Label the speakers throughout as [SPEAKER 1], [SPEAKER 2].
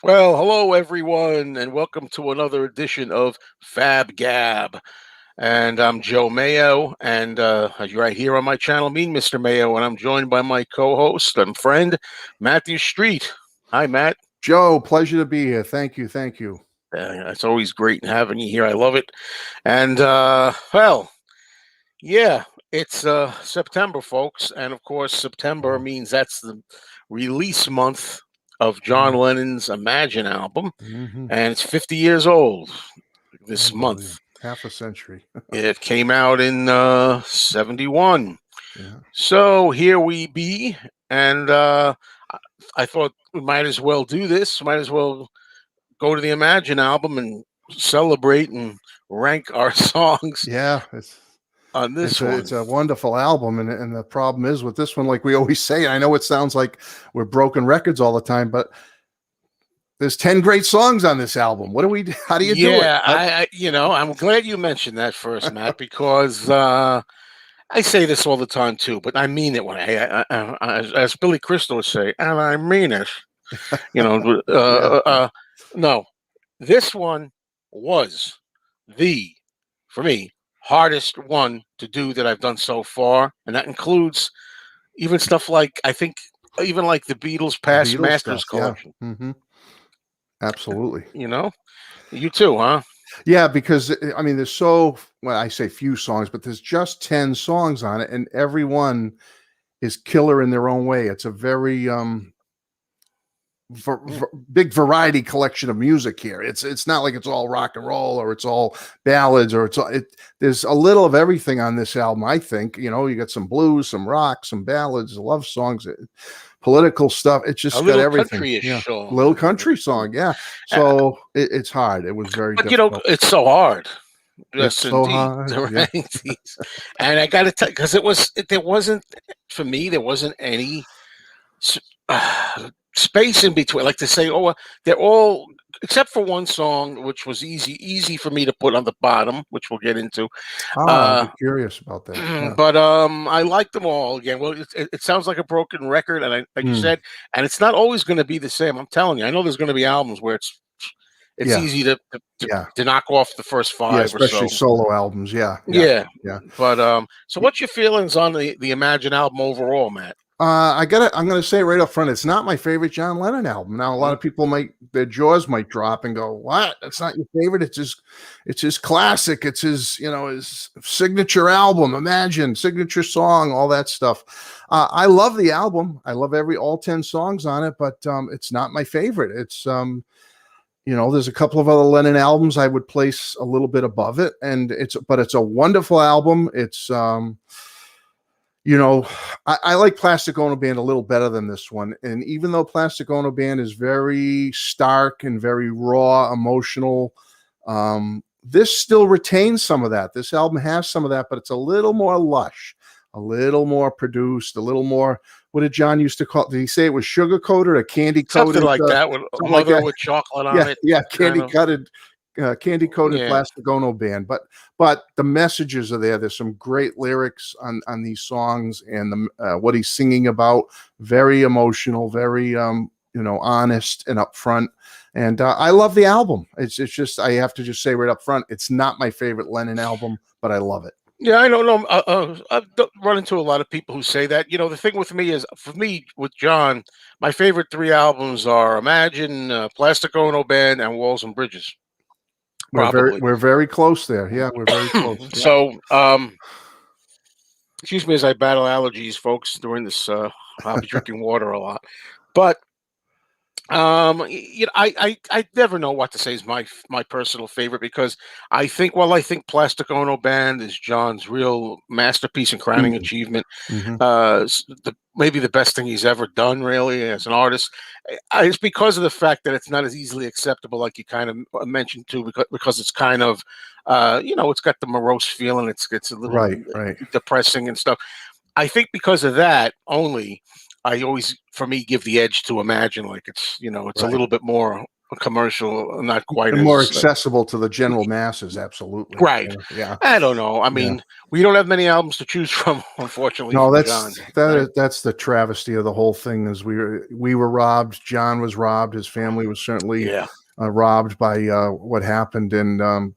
[SPEAKER 1] Well, hello everyone, and welcome to another edition of FaB. And I'm Joe Mayo, and you're right here on my channel, me, Mr. Mayo, and I'm joined by my co-host and friend, Matthew Street. Hi, Matt.
[SPEAKER 2] Joe, pleasure to be here. Thank you. Thank you.
[SPEAKER 1] It's always great having you here. I love it. And yeah, it's September, folks, and of course, September means that's the release month of John Lennon's Imagine album, and it's 50 years old this month.
[SPEAKER 2] Half a century.
[SPEAKER 1] It came out in 71.
[SPEAKER 2] Yeah.
[SPEAKER 1] So here we be, and I thought we might as well do this. Might as well go to the Imagine album and celebrate and rank our songs.
[SPEAKER 2] Yeah,
[SPEAKER 1] on this one.
[SPEAKER 2] It's a wonderful album, and the problem is with this one, like we always say, I know it sounds like we're broken records all the time, but there's 10 great songs on this album. How do you do it?
[SPEAKER 1] Yeah, I'm glad you mentioned that first, Matt, because I say this all the time too, but I mean it when as Billy Crystal would say, and I mean it. No, this one was for me, hardest one to do that I've done so far, and that includes even stuff like even like the Beatles' past Masters collection.
[SPEAKER 2] Yeah. Mm-hmm. Absolutely.
[SPEAKER 1] You too, huh?
[SPEAKER 2] Yeah, because I mean, I say few songs, but there's just 10 songs on it, and every one is killer in their own way. It's a very big variety collection of music here. It's not like it's all rock and roll or it's all ballads or there's a little of everything on this album. I think, you got some blues, some rock, some ballads, love songs, political stuff. It's just got everything.
[SPEAKER 1] Song.
[SPEAKER 2] Little country song. Yeah. So it's hard. It was very difficult.
[SPEAKER 1] It's so hard.
[SPEAKER 2] Yes, so hard.
[SPEAKER 1] And I got to tell you, because there wasn't any space in between, like to say, they're all, except for one song, which was easy for me to put on the bottom, which we'll get into.
[SPEAKER 2] I'm curious about that. Yeah.
[SPEAKER 1] But I like them all. Again, well, it sounds like a broken record, and like you said, and it's not always going to be the same. I'm telling you, I know there's going to be albums where it's easy to knock off the first five,
[SPEAKER 2] especially
[SPEAKER 1] or so.
[SPEAKER 2] Solo albums. Yeah.
[SPEAKER 1] But so what's your feelings on the Imagine album overall, Matt?
[SPEAKER 2] I'm gonna say right up front, it's not my favorite John Lennon album. Now, a lot of people their jaws might drop and go, "What? That's not your favorite? It's his classic. It's his signature album. Imagine, signature song, all that stuff." I love the album. I love all 10 songs on it, but it's not my favorite. It's there's a couple of other Lennon albums I would place a little bit above it, but it's a wonderful album. It's I like Plastic Ono Band a little better than this one. And even though Plastic Ono Band is very stark and very raw, emotional, this still retains some of that. This album has some of that, but it's a little more lush, a little more produced, a little more, what did John used to call it? Did he say it was sugar-coated or candy-coated?
[SPEAKER 1] Something like that, with with chocolate on it.
[SPEAKER 2] Yeah, candy-coated. Candy-coated Plastic Ono Band, but the messages are there. There's some great lyrics on these songs, and what he's singing about, very emotional, very honest and upfront. And I love the album. It's just, I have to just say right up front, it's not my favorite Lennon album, but I love it.
[SPEAKER 1] Yeah, I don't know. I've run into a lot of people who say that. The thing with me is, for me, with John, my favorite 3 albums are Imagine, Plastic Ono Band, and Walls and Bridges.
[SPEAKER 2] We're very close there. Yeah, we're very close.
[SPEAKER 1] So, excuse me as I battle allergies, folks. During this, I'll be drinking water a lot. But I never know what to say is my personal favorite, because I think Plastic Ono Band is John's real masterpiece and crowning achievement. Maybe the best thing he's ever done, really, as an artist. It's because of the fact that it's not as easily acceptable, like you kind of mentioned too, because it's kind of it's got the morose feeling. It's a little
[SPEAKER 2] right.
[SPEAKER 1] depressing and stuff. I think because of that only, I always, for me, give the edge to Imagine. Like it's a little bit more commercial, not quite
[SPEAKER 2] And more
[SPEAKER 1] as
[SPEAKER 2] accessible to the general masses. Absolutely.
[SPEAKER 1] right.
[SPEAKER 2] Yeah.
[SPEAKER 1] I don't know. I
[SPEAKER 2] Yeah.
[SPEAKER 1] mean, we don't have many albums to choose from, unfortunately,
[SPEAKER 2] No,
[SPEAKER 1] from John. Right?
[SPEAKER 2] that's the travesty of the whole thing. Is we were robbed. John was robbed. His family was certainly
[SPEAKER 1] Yeah.
[SPEAKER 2] robbed by what happened. And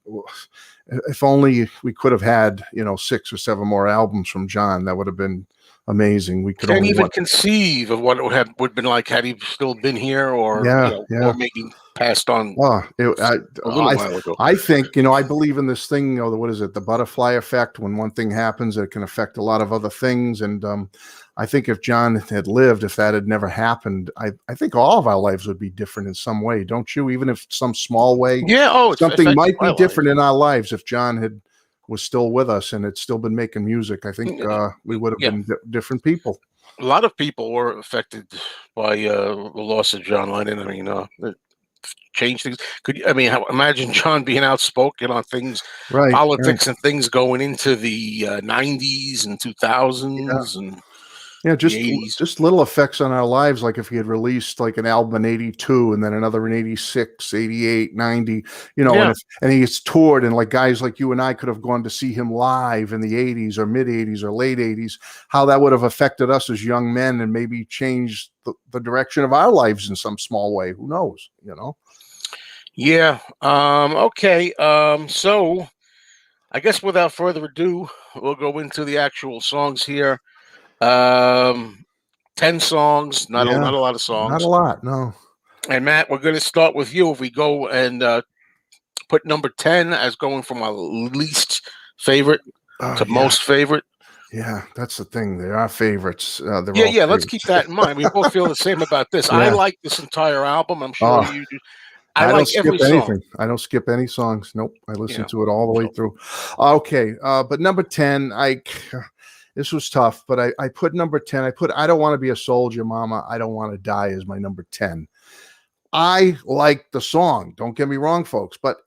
[SPEAKER 2] if only we could have had 6 or 7 more albums from John, that would have been amazing. We could
[SPEAKER 1] Can't
[SPEAKER 2] only
[SPEAKER 1] even conceive of what it would been like had he still been here, or
[SPEAKER 2] yeah,
[SPEAKER 1] or
[SPEAKER 2] yeah.
[SPEAKER 1] maybe passed on
[SPEAKER 2] Oh,
[SPEAKER 1] a little while ago.
[SPEAKER 2] I think, I believe in this thing, what is it? The butterfly effect. When one thing happens, it can affect a lot of other things. And I think if John had lived, if that had never happened, I think all of our lives would be different in some way. Don't you? Even if some small way,
[SPEAKER 1] Yeah. Oh, it's
[SPEAKER 2] something
[SPEAKER 1] affected
[SPEAKER 2] might
[SPEAKER 1] my
[SPEAKER 2] be
[SPEAKER 1] life.
[SPEAKER 2] different in our lives. If John was still with us and had still been making music, I think we would have been different people.
[SPEAKER 1] A lot of people were affected by the loss of John Lennon. I mean, it changed things. Imagine John being outspoken on things,
[SPEAKER 2] Right.
[SPEAKER 1] politics, and things going into the 90s and 2000s and
[SPEAKER 2] Yeah,
[SPEAKER 1] the 80s.
[SPEAKER 2] just little effects on our lives. Like if he had released like an album in 82 and then another in 86, 88, 90, and he's toured, and like guys like you and I could have gone to see him live in the 80s or mid 80s or late 80s, how that would have affected us as young men and maybe changed the direction of our lives in some small way. Who knows,
[SPEAKER 1] Yeah. Okay. So I guess without further ado, we'll go into the actual songs here. 10 songs, not a lot of songs.
[SPEAKER 2] Not a lot, no.
[SPEAKER 1] And Matt, we're going to start with you. If we go and put number 10 as going from our least favorite to most favorite.
[SPEAKER 2] Yeah, that's the thing. They're our favorites.
[SPEAKER 1] Yeah. Let's keep that in mind. We both feel the same about this. Yeah. I like this entire album. I'm sure you do. I like every song.
[SPEAKER 2] I don't skip any songs. Nope. I listen to it all the way through. Okay. But number 10, this was tough, but I put number 10. I Don't Want to Be a Soldier, Mama, I Don't Want to Die as my number 10. I like the song. Don't get me wrong, folks. But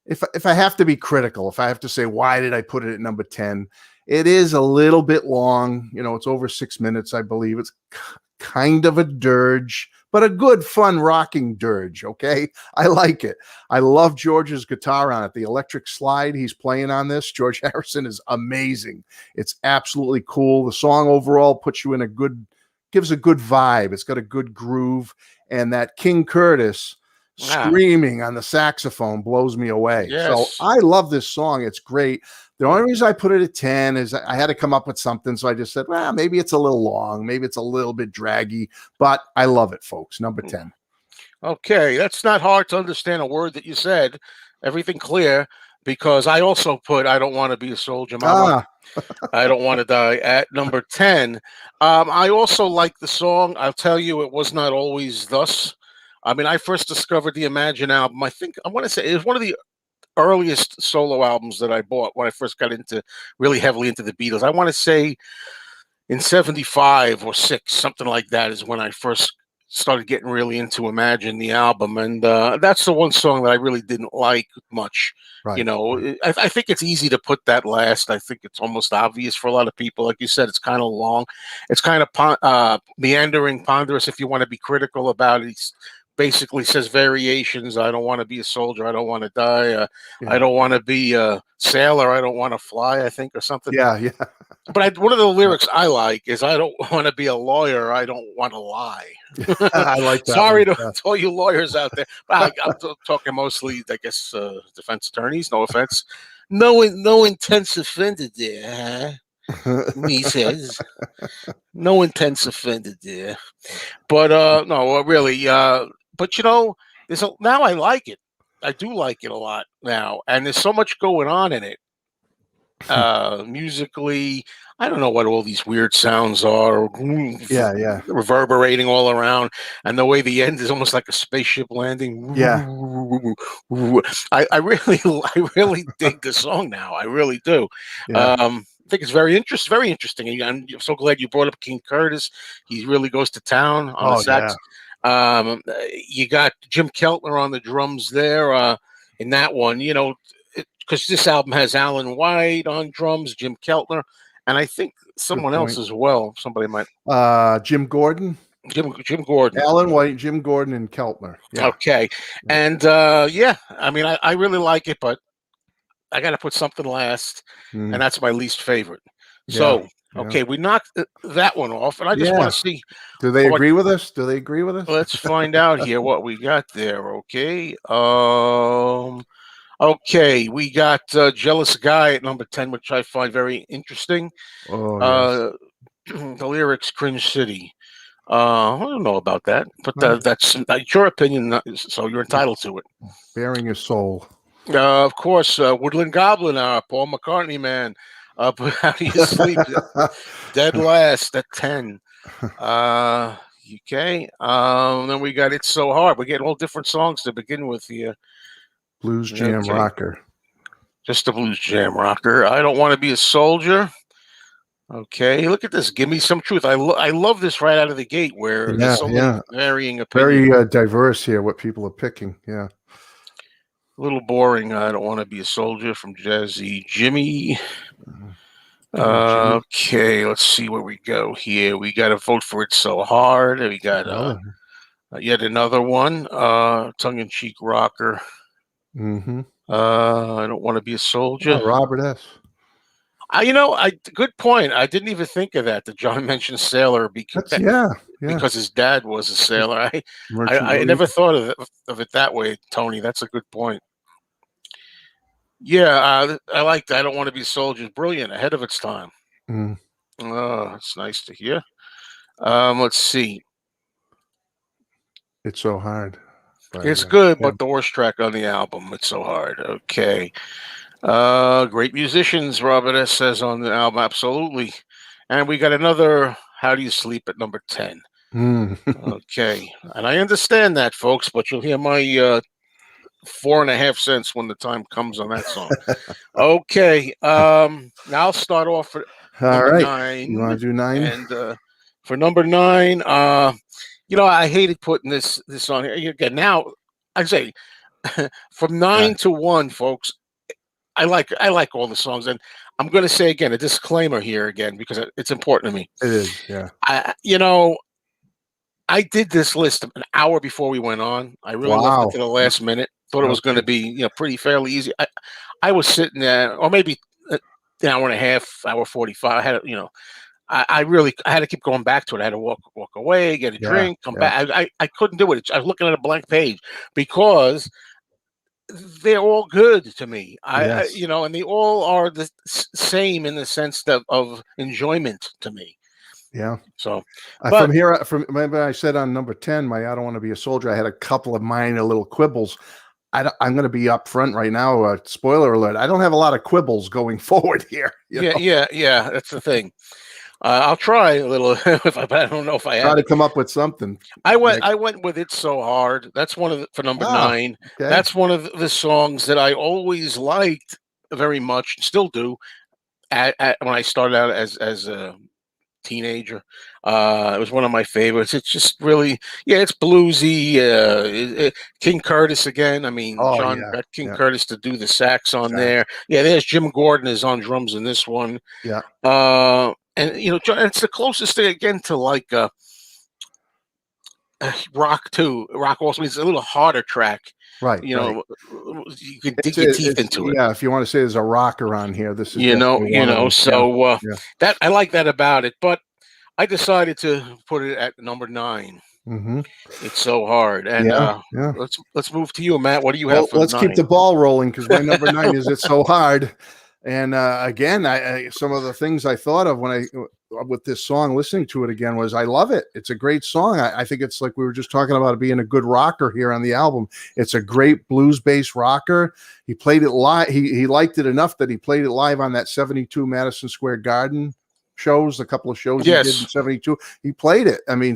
[SPEAKER 2] if I have to be critical, if I have to say, why did I put it at number 10? It is a little bit long. It's over 6 minutes, I believe. It's kind of a dirge, but a good, fun, rocking dirge, okay? I like it. I love George's guitar on it. The electric slide he's playing on this, George Harrison, is amazing. It's absolutely cool. The song overall puts you in gives a good vibe. It's got a good groove, and that King Curtis screaming on the saxophone blows me away.
[SPEAKER 1] Yes.
[SPEAKER 2] So I love this song. It's great. The only reason I put it at 10 is I had to come up with something. So I just said, well, maybe it's a little long. Maybe it's a little bit draggy, but I love it, folks. Number 10.
[SPEAKER 1] Okay. That's not hard to understand a word that you said. Everything clear, because I also put I Don't Want to Be a Soldier, Mama. I Don't Want to Die at number 10. I also like the song. I'll tell you, it was not always thus. I mean, I first discovered the Imagine album. I want to say it was one of the earliest solo albums that I bought when I first got really heavily into the Beatles. I want to say in 75 or 6, something like that, is when I first started getting really into Imagine, the album. And that's the one song that I really didn't like much.
[SPEAKER 2] Right.
[SPEAKER 1] I think it's easy to put that last. I think it's almost obvious for a lot of people. Like you said, it's kind of long. It's kind of meandering, ponderous, if you want to be critical about it. Basically says variations. I don't want to be a soldier. I don't want to die. I don't want to be a sailor. I don't want to fly, I think, or something.
[SPEAKER 2] Yeah.
[SPEAKER 1] But one of the lyrics I like is, I don't want to be a lawyer. I don't want to lie.
[SPEAKER 2] I like that.
[SPEAKER 1] Sorry to all you lawyers out there. But I'm talking mostly, I guess, defense attorneys. No offense. No intense offended there, huh? Me says. No intense offended there. But no, really. But now I like it. I do like it a lot now, and there's so much going on in it. Musically, I don't know what all these weird sounds are.
[SPEAKER 2] Yeah.
[SPEAKER 1] Reverberating all around, and the way the end is almost like a spaceship landing.
[SPEAKER 2] Yeah.
[SPEAKER 1] I really dig the song now. I really do.
[SPEAKER 2] Yeah.
[SPEAKER 1] I think it's very interesting. And I'm so glad you brought up King Curtis. He really goes to town on the sax.
[SPEAKER 2] Yeah.
[SPEAKER 1] You got Jim Keltner on the drums there in that one, because this album has Alan White on drums, Jim Keltner, and I think someone else as well. Somebody might.
[SPEAKER 2] Jim Gordon.
[SPEAKER 1] Jim Gordon.
[SPEAKER 2] Alan White, Jim Gordon, and Keltner. Yeah.
[SPEAKER 1] Okay,
[SPEAKER 2] Yeah.
[SPEAKER 1] and yeah, I mean, I really like it, but I got to put something last,
[SPEAKER 2] Mm.
[SPEAKER 1] and that's my least favorite.
[SPEAKER 2] Yeah.
[SPEAKER 1] So, okay, we knocked that one off, and I just
[SPEAKER 2] Yeah.
[SPEAKER 1] want to see
[SPEAKER 2] Do they
[SPEAKER 1] what.
[SPEAKER 2] agree with us? Do they agree with us?
[SPEAKER 1] Let's find out here what we got there. Okay. Okay, we got "Jealous Guy" at number 10, which I find very interesting.
[SPEAKER 2] Oh, yes.
[SPEAKER 1] The lyrics, "Cringe City." I don't know about that, but
[SPEAKER 2] Well,
[SPEAKER 1] that's your opinion, so you're entitled to it.
[SPEAKER 2] bearing your soul.
[SPEAKER 1] Of course, Woodland Goblin, Paul McCartney, man. But How Do You Sleep? Dead Last at 10. Okay. Then we got "It's So Hard." We're getting all different songs to begin with here.
[SPEAKER 2] Blues jam
[SPEAKER 1] Okay.
[SPEAKER 2] rocker.
[SPEAKER 1] Just a blues jam rocker. "I Don't Want to Be a Soldier." Okay, look at this. "Give Me Some Truth." I love this right out of the gate, where there's so many varying opinions.
[SPEAKER 2] Very diverse here. What people are picking. Yeah.
[SPEAKER 1] A little boring. "I Don't Want to Be a Soldier" from Jazzy Jimmy. Okay, let's see where we go here. We got to vote for "It's So Hard." We got yet another one. Tongue-in-cheek rocker.
[SPEAKER 2] Mm-hmm.
[SPEAKER 1] "I Don't Want to Be a Soldier."
[SPEAKER 2] Oh, Robert S.
[SPEAKER 1] Good point. I didn't even think of that. That John mentioned sailor because his dad was a sailor. I never thought of it that way, Tony. That's a good point. Yeah, I like that. "I Don't Want to Be a Soldier." Brilliant, ahead of its time.
[SPEAKER 2] Mm.
[SPEAKER 1] Oh, it's nice to hear. Let's see.
[SPEAKER 2] It's So Hard.
[SPEAKER 1] It's good, but the worst track on the album. "It's So Hard." Okay. Great musicians, Robert S. says on the album. Absolutely. And we got another "How Do You Sleep" at number 10. Okay. And I understand that, folks, but you'll hear my 4.5 cents when the time comes on that song. Okay. Now I'll start off for number 9.
[SPEAKER 2] You want to do 9?
[SPEAKER 1] And for number 9, I hated putting this on here. Again, now I say from 9 to 1, folks. I like all the songs, and I'm going to say again a disclaimer here again because it's important to me.
[SPEAKER 2] It is, yeah.
[SPEAKER 1] I did this list an hour before we went on. I really left it to the last minute. Thought it was going to be pretty fairly easy. I was sitting there, or maybe an hour and a half, hour 45. I had I had to keep going back to it. I had to walk away, get a drink, come back. I couldn't do it. I was looking at a blank page because they're all good to me. And they all are the same in the sense of enjoyment to me.
[SPEAKER 2] Yeah.
[SPEAKER 1] So
[SPEAKER 2] from remember I said on number 10, my "I Don't Want to Be a Soldier," I had a couple of minor little quibbles. I'm going to be up front right now. Spoiler alert: I don't have a lot of quibbles going forward here.
[SPEAKER 1] Yeah. That's the thing. I'll try a little. I don't know if I
[SPEAKER 2] try to come up with something.
[SPEAKER 1] I went with "It's So Hard." That's one for number 9. Okay. That's one of the songs that I always liked very much, still do. When I started out as a teenager, it was one of my favorites. It's just really, it's bluesy. King Curtis again. I mean, John got King Curtis to do the sax on there. Yeah, there's Jim Gordon is on drums in this one.
[SPEAKER 2] Yeah.
[SPEAKER 1] And it's the closest thing again to like rock too. Rock also means a little harder track.
[SPEAKER 2] Right.
[SPEAKER 1] You can dig your teeth into it.
[SPEAKER 2] Yeah, if you want to say there's a rocker on here, this is
[SPEAKER 1] that I like that about it. But I decided to put it at number 9.
[SPEAKER 2] Mm-hmm.
[SPEAKER 1] It's So Hard. And let's move to you, Matt. What do you have for
[SPEAKER 2] let's
[SPEAKER 1] 9?
[SPEAKER 2] Keep the ball rolling because my number 9 is "It's So Hard." And again, some of the things I thought of when with this song, listening to it again, was I love it. It's a great song. I think it's like we were just talking about it being a good rocker here on the album. It's a great blues-based rocker. He played it live. He liked it enough that he played it live on that 72 Madison Square Garden shows, a couple of shows he did in 72. He played it. I mean,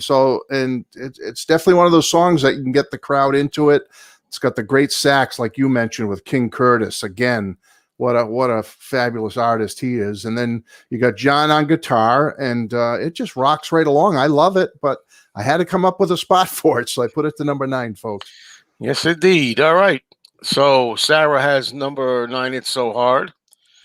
[SPEAKER 2] and it's definitely one of those songs that you can get the crowd into it. It's got the great sax, like you mentioned, with King Curtis. Again, what a fabulous artist he is. And then you got John on guitar, and it just rocks right along. I love it, but I had to come up with a spot for it, so I put it to number 9, folks.
[SPEAKER 1] Yes, indeed. All right. So Sarah has number 9, "It's So Hard."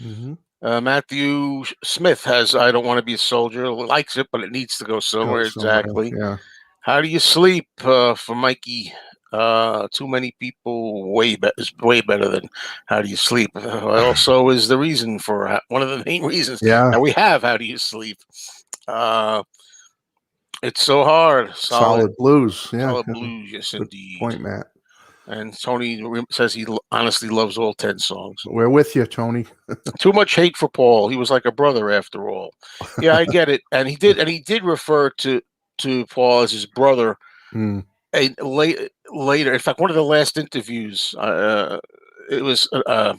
[SPEAKER 2] Mm-hmm.
[SPEAKER 1] Matthew Smith has "I Don't Want to Be a Soldier." Likes it, but it needs to go somewhere. Exactly.
[SPEAKER 2] Yeah.
[SPEAKER 1] How Do You Sleep for Mikey? Too Many People is way better than How Do You Sleep. Also is the reason for one of the main reasons
[SPEAKER 2] Yeah,
[SPEAKER 1] that we have How Do You Sleep. Uh, it's so hard.
[SPEAKER 2] solid blues. Yeah,
[SPEAKER 1] Solid blues. Yes,
[SPEAKER 2] good
[SPEAKER 1] indeed.
[SPEAKER 2] point, Matt.
[SPEAKER 1] And Tony says he honestly loves all 10 songs.
[SPEAKER 2] We're with you, Tony.
[SPEAKER 1] Too much hate for Paul. He was like a brother after all. Yeah, I get it. And he did refer to Paul as his brother.
[SPEAKER 2] Mm.
[SPEAKER 1] Later, in fact, one of the last interviews, it was a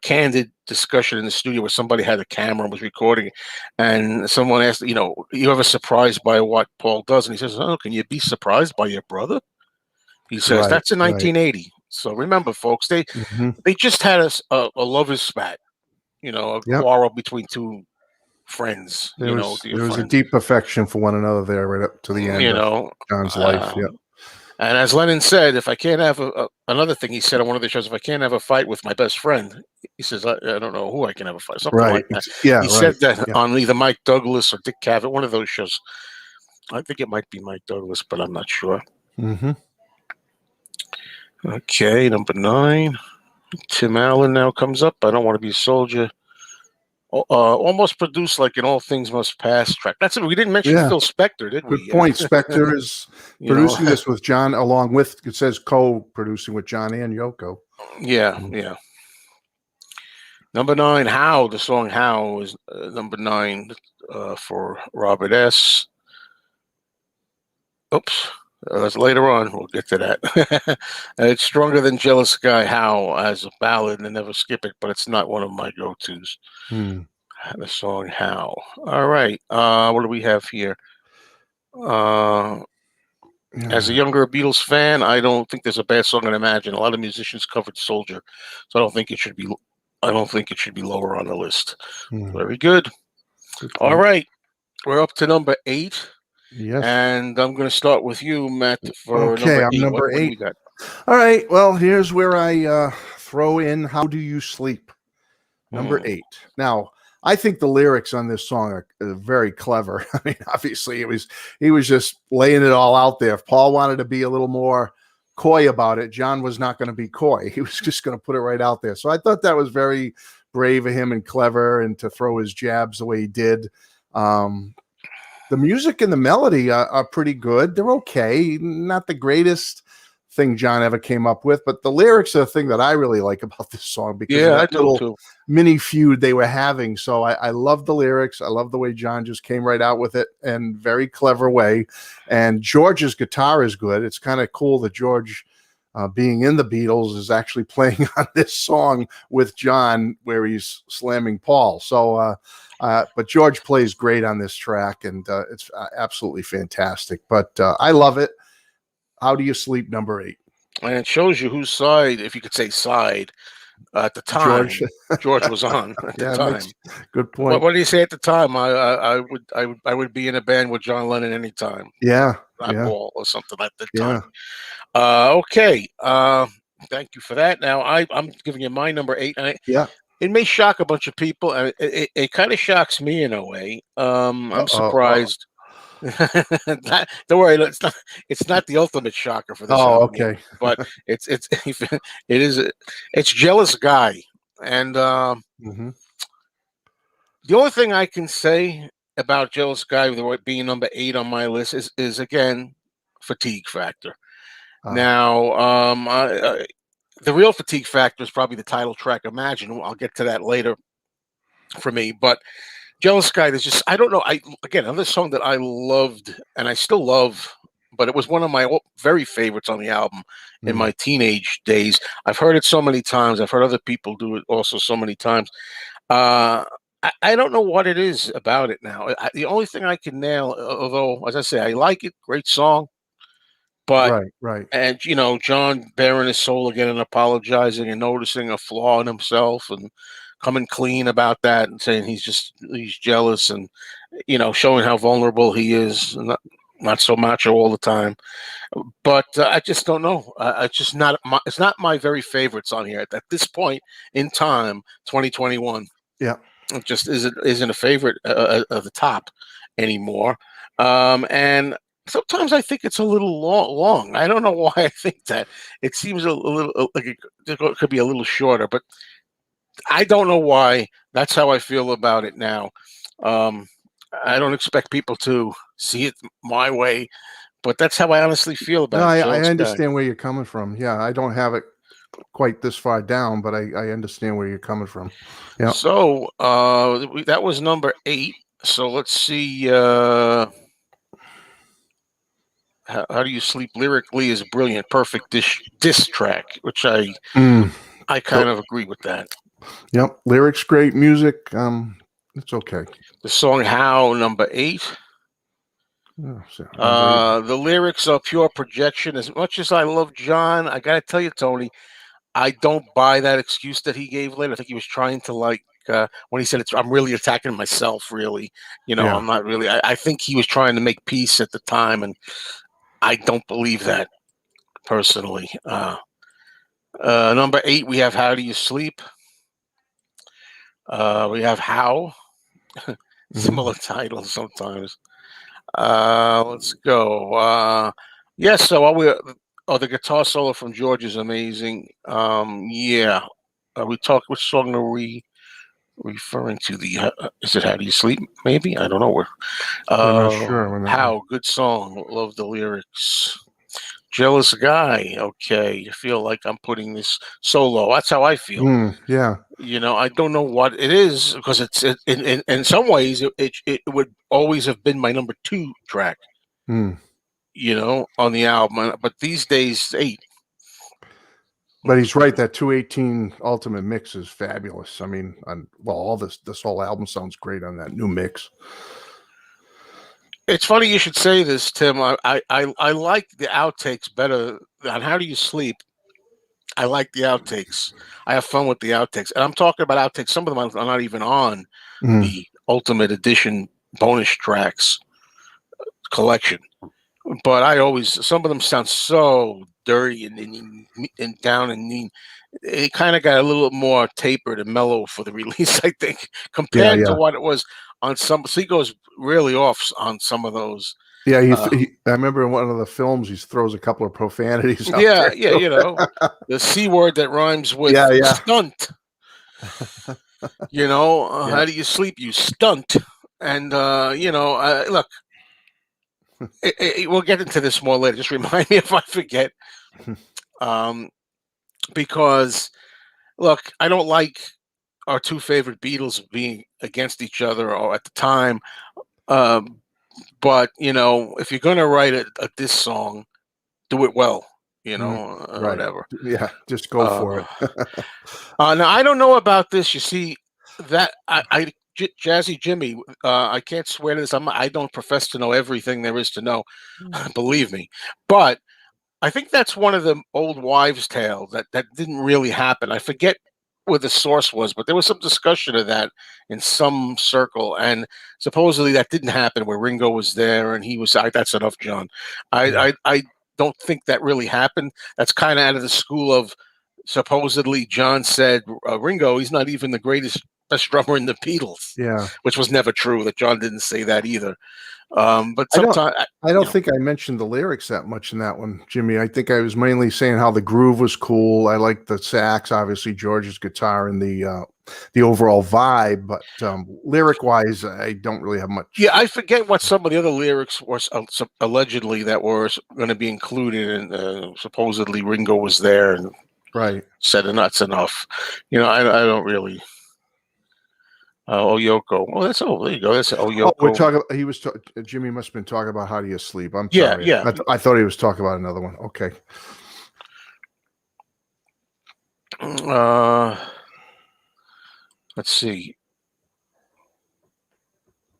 [SPEAKER 1] candid discussion in the studio where somebody had a camera and was recording, and someone asked, you ever surprised by what Paul does? And he says, "Oh, can you be surprised by your brother?" He says,
[SPEAKER 2] Right,
[SPEAKER 1] "That's in
[SPEAKER 2] right.
[SPEAKER 1] 1980." So remember, folks, they just had a lover's spat, a
[SPEAKER 2] Yep.
[SPEAKER 1] quarrel between two friends,
[SPEAKER 2] There
[SPEAKER 1] dear
[SPEAKER 2] was a
[SPEAKER 1] friends,
[SPEAKER 2] deep affection for one another there right up to the end
[SPEAKER 1] you
[SPEAKER 2] of
[SPEAKER 1] know.
[SPEAKER 2] John's life. Yep.
[SPEAKER 1] And as Lennon said, if I can't have another thing he said on one of the shows, if I can't have a fight with my best friend, he says, I don't know who I can have a fight, something
[SPEAKER 2] Right.
[SPEAKER 1] like that.
[SPEAKER 2] Yeah.
[SPEAKER 1] He
[SPEAKER 2] Right.
[SPEAKER 1] said that
[SPEAKER 2] Yeah.
[SPEAKER 1] on either Mike Douglas or Dick Cavett, one of those shows. I think it might be Mike Douglas, but I'm not sure.
[SPEAKER 2] Mm-hmm.
[SPEAKER 1] Okay, number 9. Tim Allen now comes up. I Don't Want to Be a Soldier. Almost produced like an All Things Must Pass track. That's it. We didn't mention
[SPEAKER 2] Yeah.
[SPEAKER 1] Phil Spector, did
[SPEAKER 2] Good
[SPEAKER 1] we?
[SPEAKER 2] point. Spector is
[SPEAKER 1] You know,
[SPEAKER 2] producing this with John, along with, it says co-producing with John and Yoko.
[SPEAKER 1] yeah, yeah. Number 9, How. The song How is number 9 for Robert S. Oops. That's later on. We'll get to that. It's Stronger Than Jealous Guy, How, as a ballad, and Never Skip It, but it's not one of my go-tos.
[SPEAKER 2] Hmm.
[SPEAKER 1] The song How. All right. What do we have here? As a younger Beatles fan, I don't think there's a bad song in Imagine. A lot of musicians covered Soldier, so I don't think it should be. I don't think it should be lower on the list. Very good. All right, we're up to number 8.
[SPEAKER 2] Yes.
[SPEAKER 1] And I'm going to start with you, Matt, for
[SPEAKER 2] Okay,
[SPEAKER 1] number
[SPEAKER 2] I'm
[SPEAKER 1] 8.
[SPEAKER 2] number
[SPEAKER 1] What do
[SPEAKER 2] 8.
[SPEAKER 1] we got?
[SPEAKER 2] All right. Well, here's where I throw in How Do You Sleep? Number 8. Now, I think the lyrics on this song are very clever. I mean, obviously, he was just laying it all out there. If Paul wanted to be a little more coy about it, John was not going to be coy. He was just going to put it right out there. So I thought that was very brave of him and clever, and to throw his jabs the way he did. The music and the melody are pretty good. They're okay. Not the greatest thing John ever came up with, but the lyrics are the thing that I really like about this song, because of that little mini feud they were having. So I love the lyrics. I love the way John just came right out with it, and very clever way. And George's guitar is good. It's kind of cool that George, being in the Beatles, is actually playing on this song with John, where he's slamming Paul. So, but George plays great on this track, and it's absolutely fantastic. But I love it. How Do You Sleep, number 8.
[SPEAKER 1] And it shows you whose side, if you could say side, at the time George was on at the time.
[SPEAKER 2] Good point.
[SPEAKER 1] What do you say at the time? I would be in a band with John Lennon anytime.
[SPEAKER 2] Yeah,
[SPEAKER 1] not Paul or something at the
[SPEAKER 2] yeah.
[SPEAKER 1] time. Okay. Thank you for that. Now I'm giving you my number 8, and it may shock a bunch of people, and it kind of shocks me in a way. I'm surprised. Don't worry, it's not the ultimate shocker for this album,
[SPEAKER 2] okay.
[SPEAKER 1] but it's Jealous Guy. And the only thing I can say about Jealous Guy being number 8 on my list is again fatigue factor. Now the real fatigue factor is probably the title track, Imagine. I'll get to that later for me, but Jealous Guy, there's just, I don't know. Another song that I loved and I still love, but it was one of my very favorites on the album in my teenage days. I've heard it so many times. I've heard other people do it also so many times. I don't know what it is about it now. The only thing I can nail, although, as I say, I like it, great song, but
[SPEAKER 2] right.
[SPEAKER 1] And John bearing his soul again and apologizing and noticing a flaw in himself and coming clean about that and saying he's jealous and showing how vulnerable he is, and not so macho all the time. But I just don't know. It's just not it's not my very favorites on here at this point in time, 2021.
[SPEAKER 2] Yeah,
[SPEAKER 1] it just isn't a favorite of the top anymore. And Sometimes I think it's a little long. I don't know why I think that. It seems a little like it could be a little shorter, but I don't know why. That's how I feel about it now. Um, I don't expect people to see it my way, but that's how I honestly feel
[SPEAKER 2] No,
[SPEAKER 1] about it, Joe.
[SPEAKER 2] I
[SPEAKER 1] It's bad.
[SPEAKER 2] understand where you're coming from. Yeah, I don't have it quite this far down, but I understand where you're coming from. Yeah.
[SPEAKER 1] So that was number 8. So let's see. How do you sleep lyrically is brilliant, perfect diss track, which I kind of agree with that.
[SPEAKER 2] Yep, lyrics great, music it's okay.
[SPEAKER 1] The song "How" number 8. The lyrics are pure projection. As much as I love John, I gotta tell you, Tony, I don't buy that excuse that he gave later. I think he was trying to when he said I'm really attacking myself. Really,
[SPEAKER 2] Yeah.
[SPEAKER 1] I'm not really. I think he was trying to make peace at the time, and I don't believe that personally. Number 8, we have "How Do You Sleep." We have "How." Similar titles sometimes. Let's go. Yes, so the guitar solo from George is amazing. Yeah. We talk. Which song are we referring to? Is it "How Do You Sleep"? Maybe I don't know where.
[SPEAKER 2] I'm not sure.
[SPEAKER 1] How good song. Love the lyrics. Jealous guy. Okay, you feel like I'm putting this solo. That's how I feel.
[SPEAKER 2] Yeah.
[SPEAKER 1] I don't know what it is because in some ways it would always have been my number 2 track. On the album, but these days 8.
[SPEAKER 2] But he's right. That 218 Ultimate mix is fabulous. I mean, all this whole album sounds great on that new mix.
[SPEAKER 1] It's funny you should say this, Tim. I like the outtakes better on "How Do You Sleep." I like the outtakes. I have fun with the outtakes, and I'm talking about outtakes. Some of them are not even on the Ultimate Edition bonus tracks collection. But some of them sound so dirty and down and mean. It kind of got a little more tapered and mellow for the release, I think, compared to what it was on some. So he goes really off on some of those.
[SPEAKER 2] Yeah, I remember in one of the films, he throws a couple of profanities out
[SPEAKER 1] Yeah,
[SPEAKER 2] there.
[SPEAKER 1] yeah, the C word that rhymes with stunt. How do you sleep, you stunt? And, look, we'll get into this more later. Just remind me if I forget. Because, look, I don't like our 2 favorite Beatles being against each other or at the time. But, if you're going to write a diss song, do it well,
[SPEAKER 2] Right.
[SPEAKER 1] whatever.
[SPEAKER 2] Yeah, just go for it.
[SPEAKER 1] Now, I don't know about this. You see, that Jazzy Jimmy, I can't swear to this. I don't profess to know everything there is to know, believe me. But I think that's one of the old wives' tales that didn't really happen. I forget where the source was, but there was some discussion of that in some circle, and supposedly that didn't happen. Where Ringo was there, and he was. That's enough, John. I don't think that really happened. That's kind of out of the school of supposedly John said Ringo. He's not even the best drummer in the Beatles.
[SPEAKER 2] Yeah,
[SPEAKER 1] which was never true. That John didn't say that either. But sometimes
[SPEAKER 2] I don't think I mentioned the lyrics that much in that one, Jimmy. I think I was mainly saying how the groove was cool. I like the sax, obviously George's guitar, and the overall vibe. But lyric wise, I don't really have much.
[SPEAKER 1] Yeah, I forget what some of the other lyrics were allegedly that were going to be included, and supposedly Ringo was there and said that's enough. I don't really. Yoko. Oh, there you go. That's Yoko.
[SPEAKER 2] We're talking. Jimmy must have been talking about How Do You Sleep. I'm sorry.
[SPEAKER 1] Yeah.
[SPEAKER 2] I thought he was talking about another one. Okay.
[SPEAKER 1] Let's see.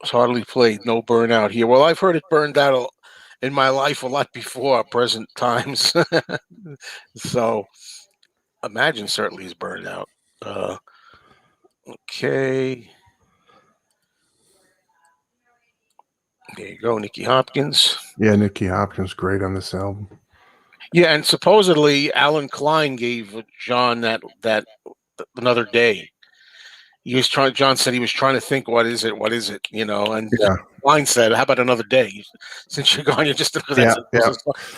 [SPEAKER 1] It's hardly played. No burnout here. Well, I've heard it burned out in my life a lot before present times. So, Imagine certainly is burned out. Okay. There you go, Nicky Hopkins.
[SPEAKER 2] Yeah, Nicky Hopkins, great on this album.
[SPEAKER 1] Yeah, and supposedly Alan Klein gave John that Another Day. John said he was trying to think, what is it? What is it? And
[SPEAKER 2] Yeah.
[SPEAKER 1] line said, "How about another day? Since you're gone, you're just
[SPEAKER 2] Yeah.
[SPEAKER 1] that's
[SPEAKER 2] Yeah.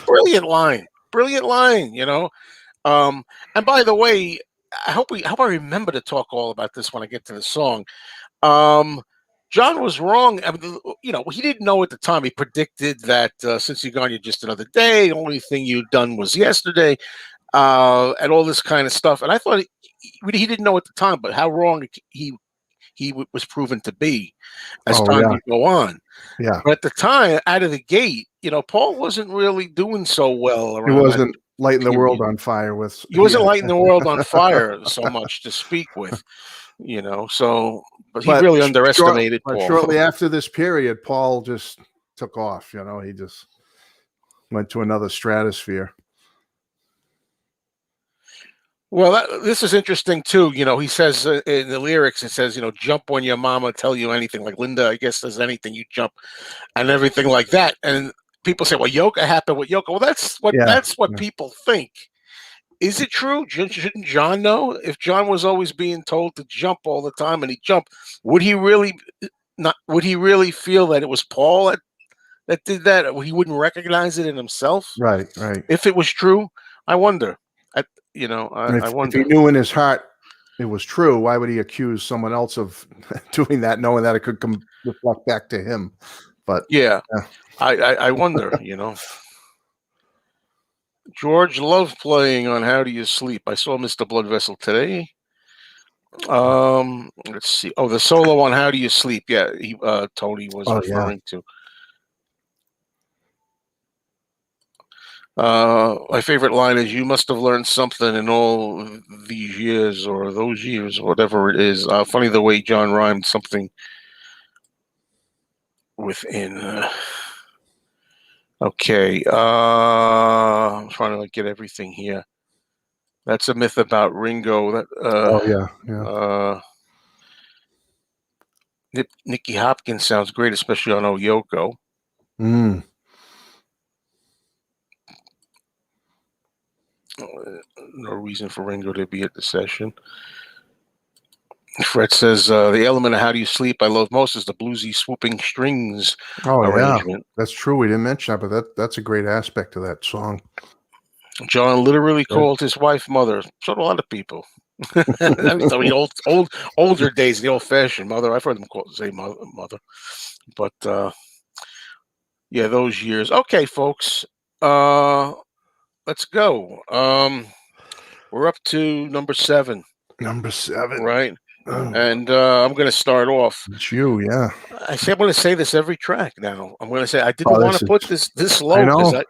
[SPEAKER 1] brilliant line, brilliant line." And by the way, I hope I remember to talk all about this when I get to the song. John was wrong. I mean, he didn't know at the time. He predicted that since you're gone, you're just another day. The only thing you'd done was yesterday, and all this kind of stuff. And I thought he didn't know at the time, but how wrong he was proven to be as
[SPEAKER 2] Oh,
[SPEAKER 1] time
[SPEAKER 2] yeah.
[SPEAKER 1] would go on.
[SPEAKER 2] Yeah.
[SPEAKER 1] But at the time, out of the gate, Paul wasn't really doing so well
[SPEAKER 2] He
[SPEAKER 1] around that
[SPEAKER 2] wasn't lighting the world
[SPEAKER 1] period.
[SPEAKER 2] on fire with.
[SPEAKER 1] He wasn't
[SPEAKER 2] Yeah.
[SPEAKER 1] lighting the world on fire so much to speak with, so, but he really underestimated
[SPEAKER 2] But
[SPEAKER 1] Paul.
[SPEAKER 2] shortly after this period, Paul just took off. He just went to another stratosphere.
[SPEAKER 1] Well, this is interesting too. He says in the lyrics, it says, jump when your mama tell you anything. Like Linda, I guess, says anything, you jump, and everything like that. And people say, well, Yoka happened with Yoka. Well, that's what
[SPEAKER 2] Yeah.
[SPEAKER 1] people think. Is it true? Shouldn't John know? If John was always being told to jump all the time and he jumped, would he really feel that it was Paul that did that? He wouldn't recognize it in himself?
[SPEAKER 2] Right. Right.
[SPEAKER 1] If it was true, I wonder. I
[SPEAKER 2] If
[SPEAKER 1] wonder.
[SPEAKER 2] he knew in his heart it was true, why would he accuse someone else of doing that, knowing that it could reflect back to him? But
[SPEAKER 1] yeah, I wonder. George loved playing on How Do You Sleep. I saw Mr. Blood Vessel today. Let's see. Oh, the solo on How Do You Sleep? Yeah, Tony was referring to. My favorite line is, "You must have learned something in all these years, or those years, whatever it is." Funny the way John rhymed something within. Okay. I'm trying to get everything here. That's a myth about Ringo. That.
[SPEAKER 2] yeah.
[SPEAKER 1] Nicky Hopkins sounds great, especially on "Oh Yoko."
[SPEAKER 2] Mm.
[SPEAKER 1] No reason for Ringo to be at the session. Fred says, the element of How Do You Sleep I love most is the bluesy swooping strings arrangement.
[SPEAKER 2] Yeah. That's true. We didn't mention that, but that's a great aspect of that song.
[SPEAKER 1] John literally called his wife mother. So do a lot of people. I mean, older days, the old-fashioned mother. I've heard them say mother. But yeah, those years. Okay, folks. Let's go. We're up to number 7.
[SPEAKER 2] Number 7,
[SPEAKER 1] right? And I'm going to start off.
[SPEAKER 2] It's you, yeah.
[SPEAKER 1] I say I'm going to say this every track now. I'm going to say I didn't want to put this low because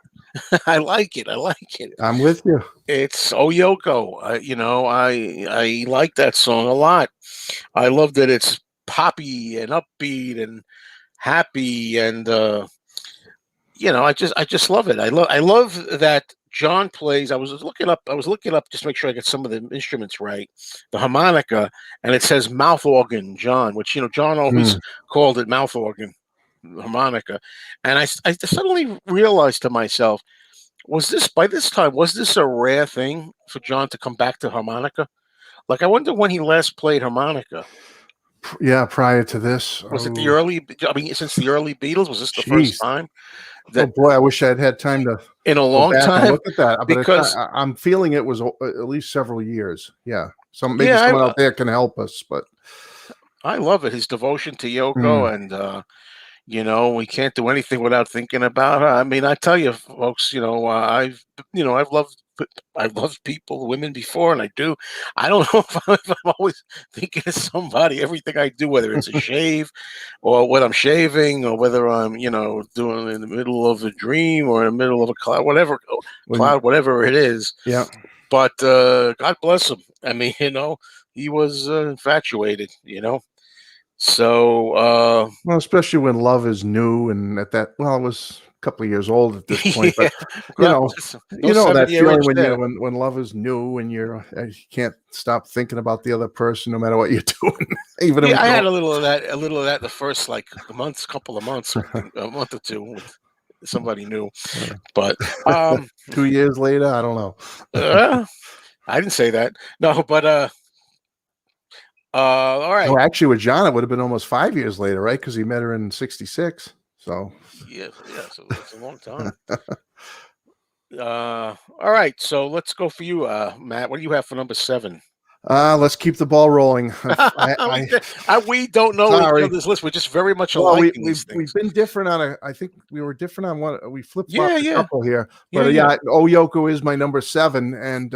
[SPEAKER 1] I like it. I like it.
[SPEAKER 2] I'm with you.
[SPEAKER 1] It's Oh Yoko. I like that song a lot. I love that it's poppy and upbeat and happy, and I just love it. I love that John plays. I was looking up just to make sure I get some of the instruments right. The harmonica, and it says mouth organ, John, which John always called it mouth organ, harmonica. And I suddenly realized to myself, was this a rare thing for John to come back to harmonica? Like, I wonder when he last played harmonica.
[SPEAKER 2] Yeah, prior to this.
[SPEAKER 1] Was it the early? I mean, since the early Beatles, was this the first time?
[SPEAKER 2] Oh boy, I wish I'd had time to
[SPEAKER 1] in a long time
[SPEAKER 2] look at that.
[SPEAKER 1] Because
[SPEAKER 2] I'm feeling it was at least several years. Yeah, someone out there can help us. But
[SPEAKER 1] I love it. His devotion to Yoko, and we can't do anything without thinking about her. I mean, I tell you, folks, I've loved people, women before, and I do. I don't know if I'm always thinking of somebody. Everything I do, whether it's a shave, or when I'm shaving, or whether I'm, doing in the middle of a dream or in the middle of a cloud, whatever it is.
[SPEAKER 2] Yeah.
[SPEAKER 1] But God bless him. I mean, he was infatuated. So,
[SPEAKER 2] well, especially when love is new, and at that, it was a couple of years old at this point, but that feeling when love is new and you can't stop thinking about the other person no matter what you're doing. Even
[SPEAKER 1] I had a little of that the first couple of months, a month or two with somebody new, but
[SPEAKER 2] 2 years later, I don't know.
[SPEAKER 1] I didn't say that. No, but All right.
[SPEAKER 2] No, actually, with John, it would have been almost 5 years later, right? Because he met her in '66. So
[SPEAKER 1] Yeah, so that's a long time. All right, so let's go for you, Matt. What do you have for number 7?
[SPEAKER 2] let's keep the ball rolling.
[SPEAKER 1] We don't know each
[SPEAKER 2] Sorry.
[SPEAKER 1] other's list. We're just very much
[SPEAKER 2] Well,
[SPEAKER 1] alike
[SPEAKER 2] we,
[SPEAKER 1] in
[SPEAKER 2] we've
[SPEAKER 1] these
[SPEAKER 2] we've
[SPEAKER 1] things.
[SPEAKER 2] been different on a. I think we were different on one. We flip
[SPEAKER 1] Yeah,
[SPEAKER 2] flopped a
[SPEAKER 1] yeah,
[SPEAKER 2] couple here,
[SPEAKER 1] yeah,
[SPEAKER 2] but
[SPEAKER 1] yeah.
[SPEAKER 2] Oh Yoko is my number 7, and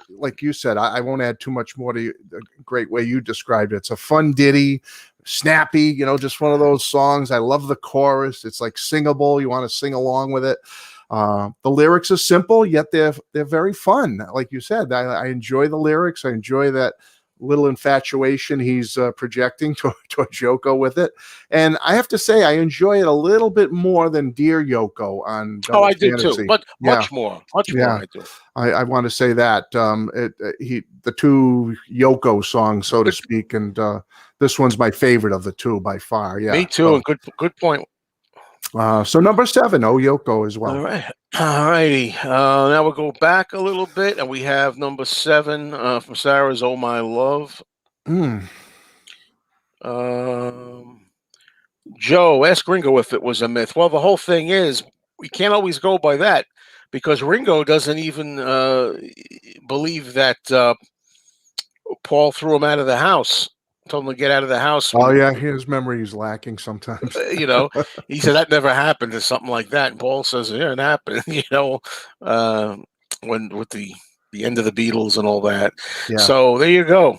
[SPEAKER 2] like you said, I won't add too much more to the great way you described it. It's a fun ditty, snappy. Just one of those songs. I love the chorus. It's like singable. You want to sing along with it. The lyrics are simple, yet they're very fun. Like you said, I enjoy the lyrics. I enjoy that little infatuation he's projecting towards Yoko with it. And I have to say, I enjoy it a little bit more than Dear Yoko on
[SPEAKER 1] Oh,
[SPEAKER 2] Double
[SPEAKER 1] I do too,
[SPEAKER 2] Fantasy.
[SPEAKER 1] but
[SPEAKER 2] Yeah,
[SPEAKER 1] much more.
[SPEAKER 2] yeah.
[SPEAKER 1] I do.
[SPEAKER 2] I want to say that the two Yoko songs, so to speak, and this one's my favorite of the two by far. Yeah.
[SPEAKER 1] Me too, and good point.
[SPEAKER 2] So number 7, Oh Yoko as well.
[SPEAKER 1] All right. All righty. Now we'll go back a little bit, and we have number 7 from Sarah's "Oh My Love."
[SPEAKER 2] Mm.
[SPEAKER 1] Joe, ask Ringo if it was a myth. Well, the whole thing is we can't always go by that because Ringo doesn't even believe that Paul threw him out of the house, told him to get out of the house.
[SPEAKER 2] Oh yeah, his memory is lacking sometimes.
[SPEAKER 1] He said that never happened or something like that. And Paul says, yeah, it happened, when with the end of the Beatles and all that.
[SPEAKER 2] Yeah.
[SPEAKER 1] So there you go.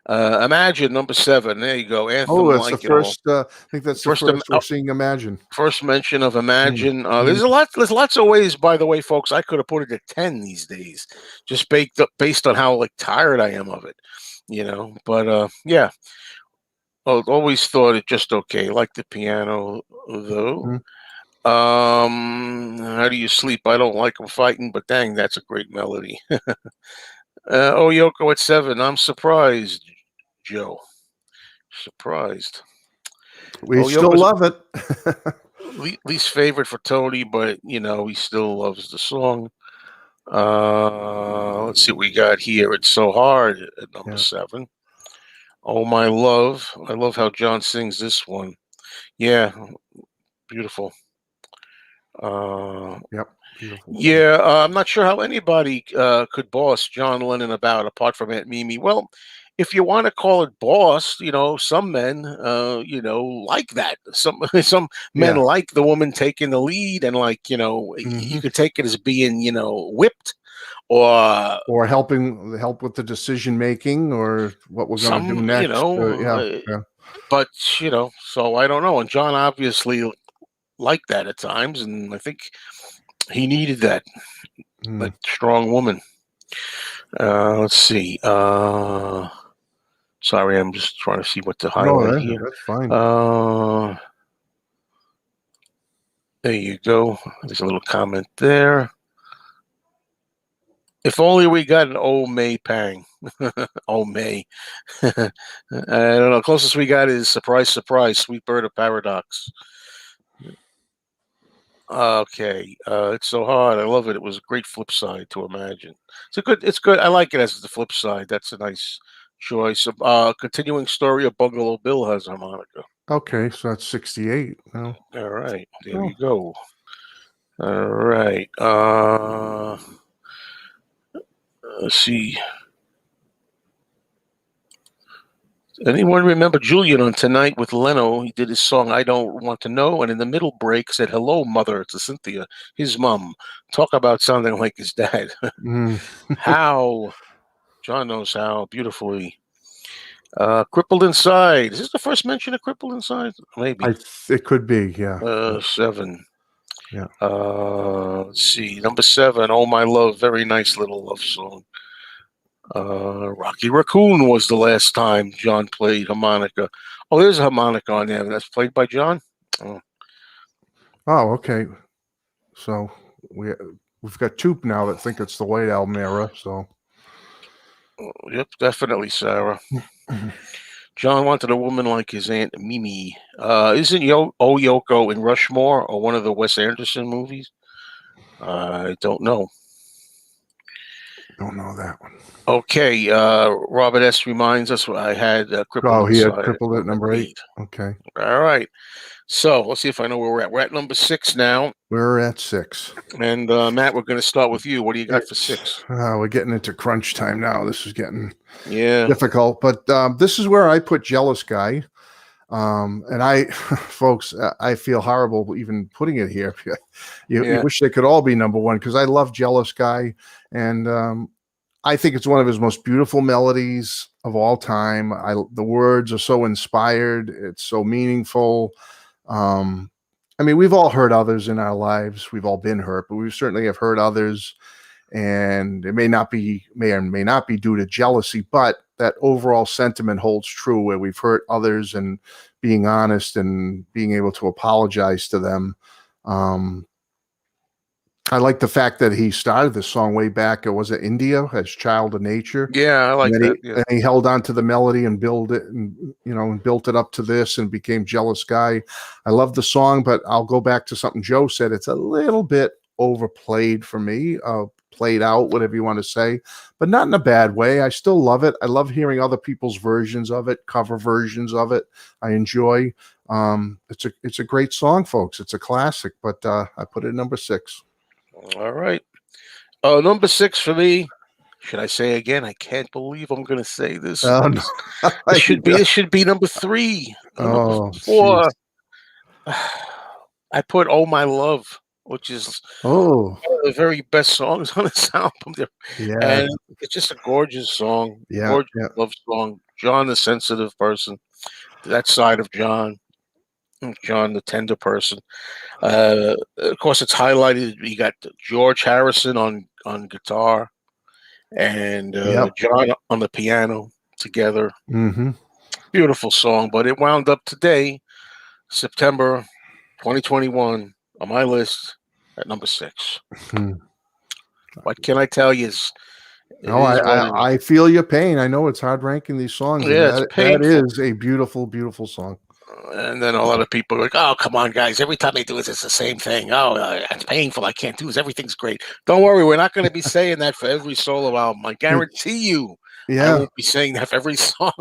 [SPEAKER 1] Imagine number 7. There you go. Anthem,
[SPEAKER 2] Oh, that's
[SPEAKER 1] like
[SPEAKER 2] the first. I think that's the
[SPEAKER 1] first,
[SPEAKER 2] first we're seeing Imagine.
[SPEAKER 1] first mention of Imagine.
[SPEAKER 2] Mm.
[SPEAKER 1] There's lots of ways, by the way, folks. I could have put it at 10 these days, just based on how tired I am of it, But yeah, always thought it just okay. Like the piano though. How do you sleep? I don't like them fighting, but dang, that's a great melody. Oh, Yoko at 7. I'm surprised, Joe. Surprised.
[SPEAKER 2] We
[SPEAKER 1] Oh,
[SPEAKER 2] still
[SPEAKER 1] Yoko's
[SPEAKER 2] love it.
[SPEAKER 1] least favorite for Tony, but he still loves the song. Let's see what we got here. It's So Hard at number 7. Oh My Love. I love how John sings this one. Yeah, beautiful.
[SPEAKER 2] Yep. Beautiful.
[SPEAKER 1] Yeah, I'm not sure how anybody could boss John Lennon apart from Aunt Mimi. Well, if you want to call it boss, some men, like that. Some men
[SPEAKER 2] Yeah.
[SPEAKER 1] like the woman taking the lead, and you could take it as being, whipped, or
[SPEAKER 2] help with the decision making or what we're going to do
[SPEAKER 1] some,
[SPEAKER 2] next.
[SPEAKER 1] But so I don't know. And John obviously liked that at times, and I think he needed that strong woman. Let's see. Sorry, I'm just trying to see what to highlight here.
[SPEAKER 2] That's fine.
[SPEAKER 1] There you go. There's a little comment there. If only we got an Oh May Pang. Oh May. I don't know. Closest we got is Surprise, Surprise, Sweet Bird of Paradox. Okay, it's so hard. I love it. It was a great flip side to Imagine. It's good. I like it as the flip side. That's a nice choice. Continuing story of Bungalow Bill has harmonica.
[SPEAKER 2] Okay, so that's 68. Well,
[SPEAKER 1] all right, there you go. All right. Let's see. Anyone remember Julian on Tonight with Leno? He did his song "I Don't Want to Know," and in the middle break said "Hello, Mother" to Cynthia, his mom. Talk about sounding like his dad. How John knows how beautifully. Crippled Inside. Is this the first mention of Crippled Inside? Maybe.
[SPEAKER 2] It could be. Yeah.
[SPEAKER 1] 7.
[SPEAKER 2] Yeah.
[SPEAKER 1] Let's see. Number 7. Oh My Love. Very nice little love song. Rocky Raccoon was the last time John played harmonica. Oh, there's a harmonica on there. That's played by John.
[SPEAKER 2] Oh, okay. So we've got 2 now that think it's the White Album era. So,
[SPEAKER 1] yep, definitely, Sarah. John wanted a woman like his Aunt Mimi. Isn't Yoko in Rushmore or one of the Wes Anderson movies? I don't know.
[SPEAKER 2] Don't know that one.
[SPEAKER 1] Okay, Robert S. reminds us I had Crippled
[SPEAKER 2] Oh, he had
[SPEAKER 1] Inside at
[SPEAKER 2] Crippled at number 8. Okay.
[SPEAKER 1] All right. So let's see if I know where we're at. We're at number 6 now.
[SPEAKER 2] We're at 6.
[SPEAKER 1] And Matt, we're going to start with you. What do you got for 6?
[SPEAKER 2] We're getting into crunch time now. This is getting
[SPEAKER 1] difficult.
[SPEAKER 2] But this is where I put Jealous Guy. And I, folks, I feel horrible even putting it here. You wish they could all be number 1 because I love Jealous Guy. And I think it's one of his most beautiful melodies of all time. The words are so inspired. It's so meaningful. I mean, we've all hurt others in our lives. We've all been hurt, but we certainly have hurt others. And it may or may not be due to jealousy, but that overall sentiment holds true where we've hurt others and being honest and being able to apologize to them. I like the fact that he started this song way back. Was it India as Child of Nature?
[SPEAKER 1] Yeah, I like that.
[SPEAKER 2] And he held on to the melody and built it, and built it up to this and became Jealous Guy. I love the song, but I'll go back to something Joe said. It's a little bit overplayed for me, played out, whatever you want to say, but not in a bad way. I still love it. I love hearing other people's versions of it, cover versions of it. I enjoy. It's a great song, folks. It's a classic, but I put it at number 6.
[SPEAKER 1] All right. Number 6 for me. Should I say again? I can't believe I'm going to say this.
[SPEAKER 2] No.
[SPEAKER 1] This should be number 3.
[SPEAKER 2] Oh,
[SPEAKER 1] number 4. I put "Oh My Love," which is one of the very best songs on this album.
[SPEAKER 2] Yeah,
[SPEAKER 1] and it's just a gorgeous song. Gorgeous love song. John, the sensitive person. That side of John, the tender person. Of course, it's highlighted. You got George Harrison on guitar, and John on the piano together.
[SPEAKER 2] Mm-hmm.
[SPEAKER 1] Beautiful song, but it wound up today, September 2021, on my list at number 6. What can I tell you?
[SPEAKER 2] I feel your pain. I know it's hard ranking these songs.
[SPEAKER 1] Yeah,
[SPEAKER 2] that is a beautiful, beautiful song.
[SPEAKER 1] And then a lot of people are like, "Oh, come on, guys! Every time they do this, it's the same thing. Oh, it's painful. I can't do this. Everything's great." Don't worry, we're not going to be saying that for every solo album. I guarantee you. I won't be saying that for every song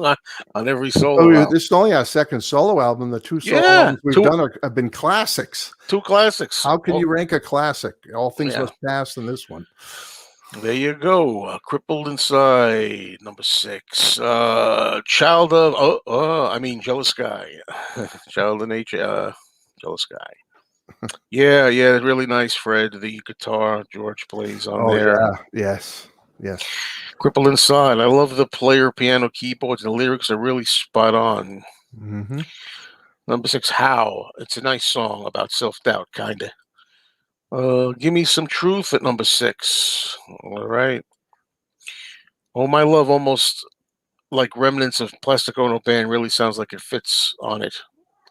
[SPEAKER 1] on every solo album.
[SPEAKER 2] This is only our second solo album. The 2 solo albums we've done have been classics.
[SPEAKER 1] 2 classics.
[SPEAKER 2] How can you rank a classic? All Things Must Pass in this one.
[SPEAKER 1] There you go. Crippled Inside, number 6. Child of Jealous Guy. Child of Nature, Jealous Guy. Yeah, really nice, Fred. The guitar George plays on there.
[SPEAKER 2] Yeah. Yes.
[SPEAKER 1] Crippled Inside. I love the player piano keyboards. The lyrics are really spot on.
[SPEAKER 2] Mm-hmm.
[SPEAKER 1] Number 6, How. It's a nice song about self-doubt, kind of. Give Me Some Truth at number 6. All right. Oh My Love, almost like remnants of Plastic Ono Band, really sounds like it fits on it.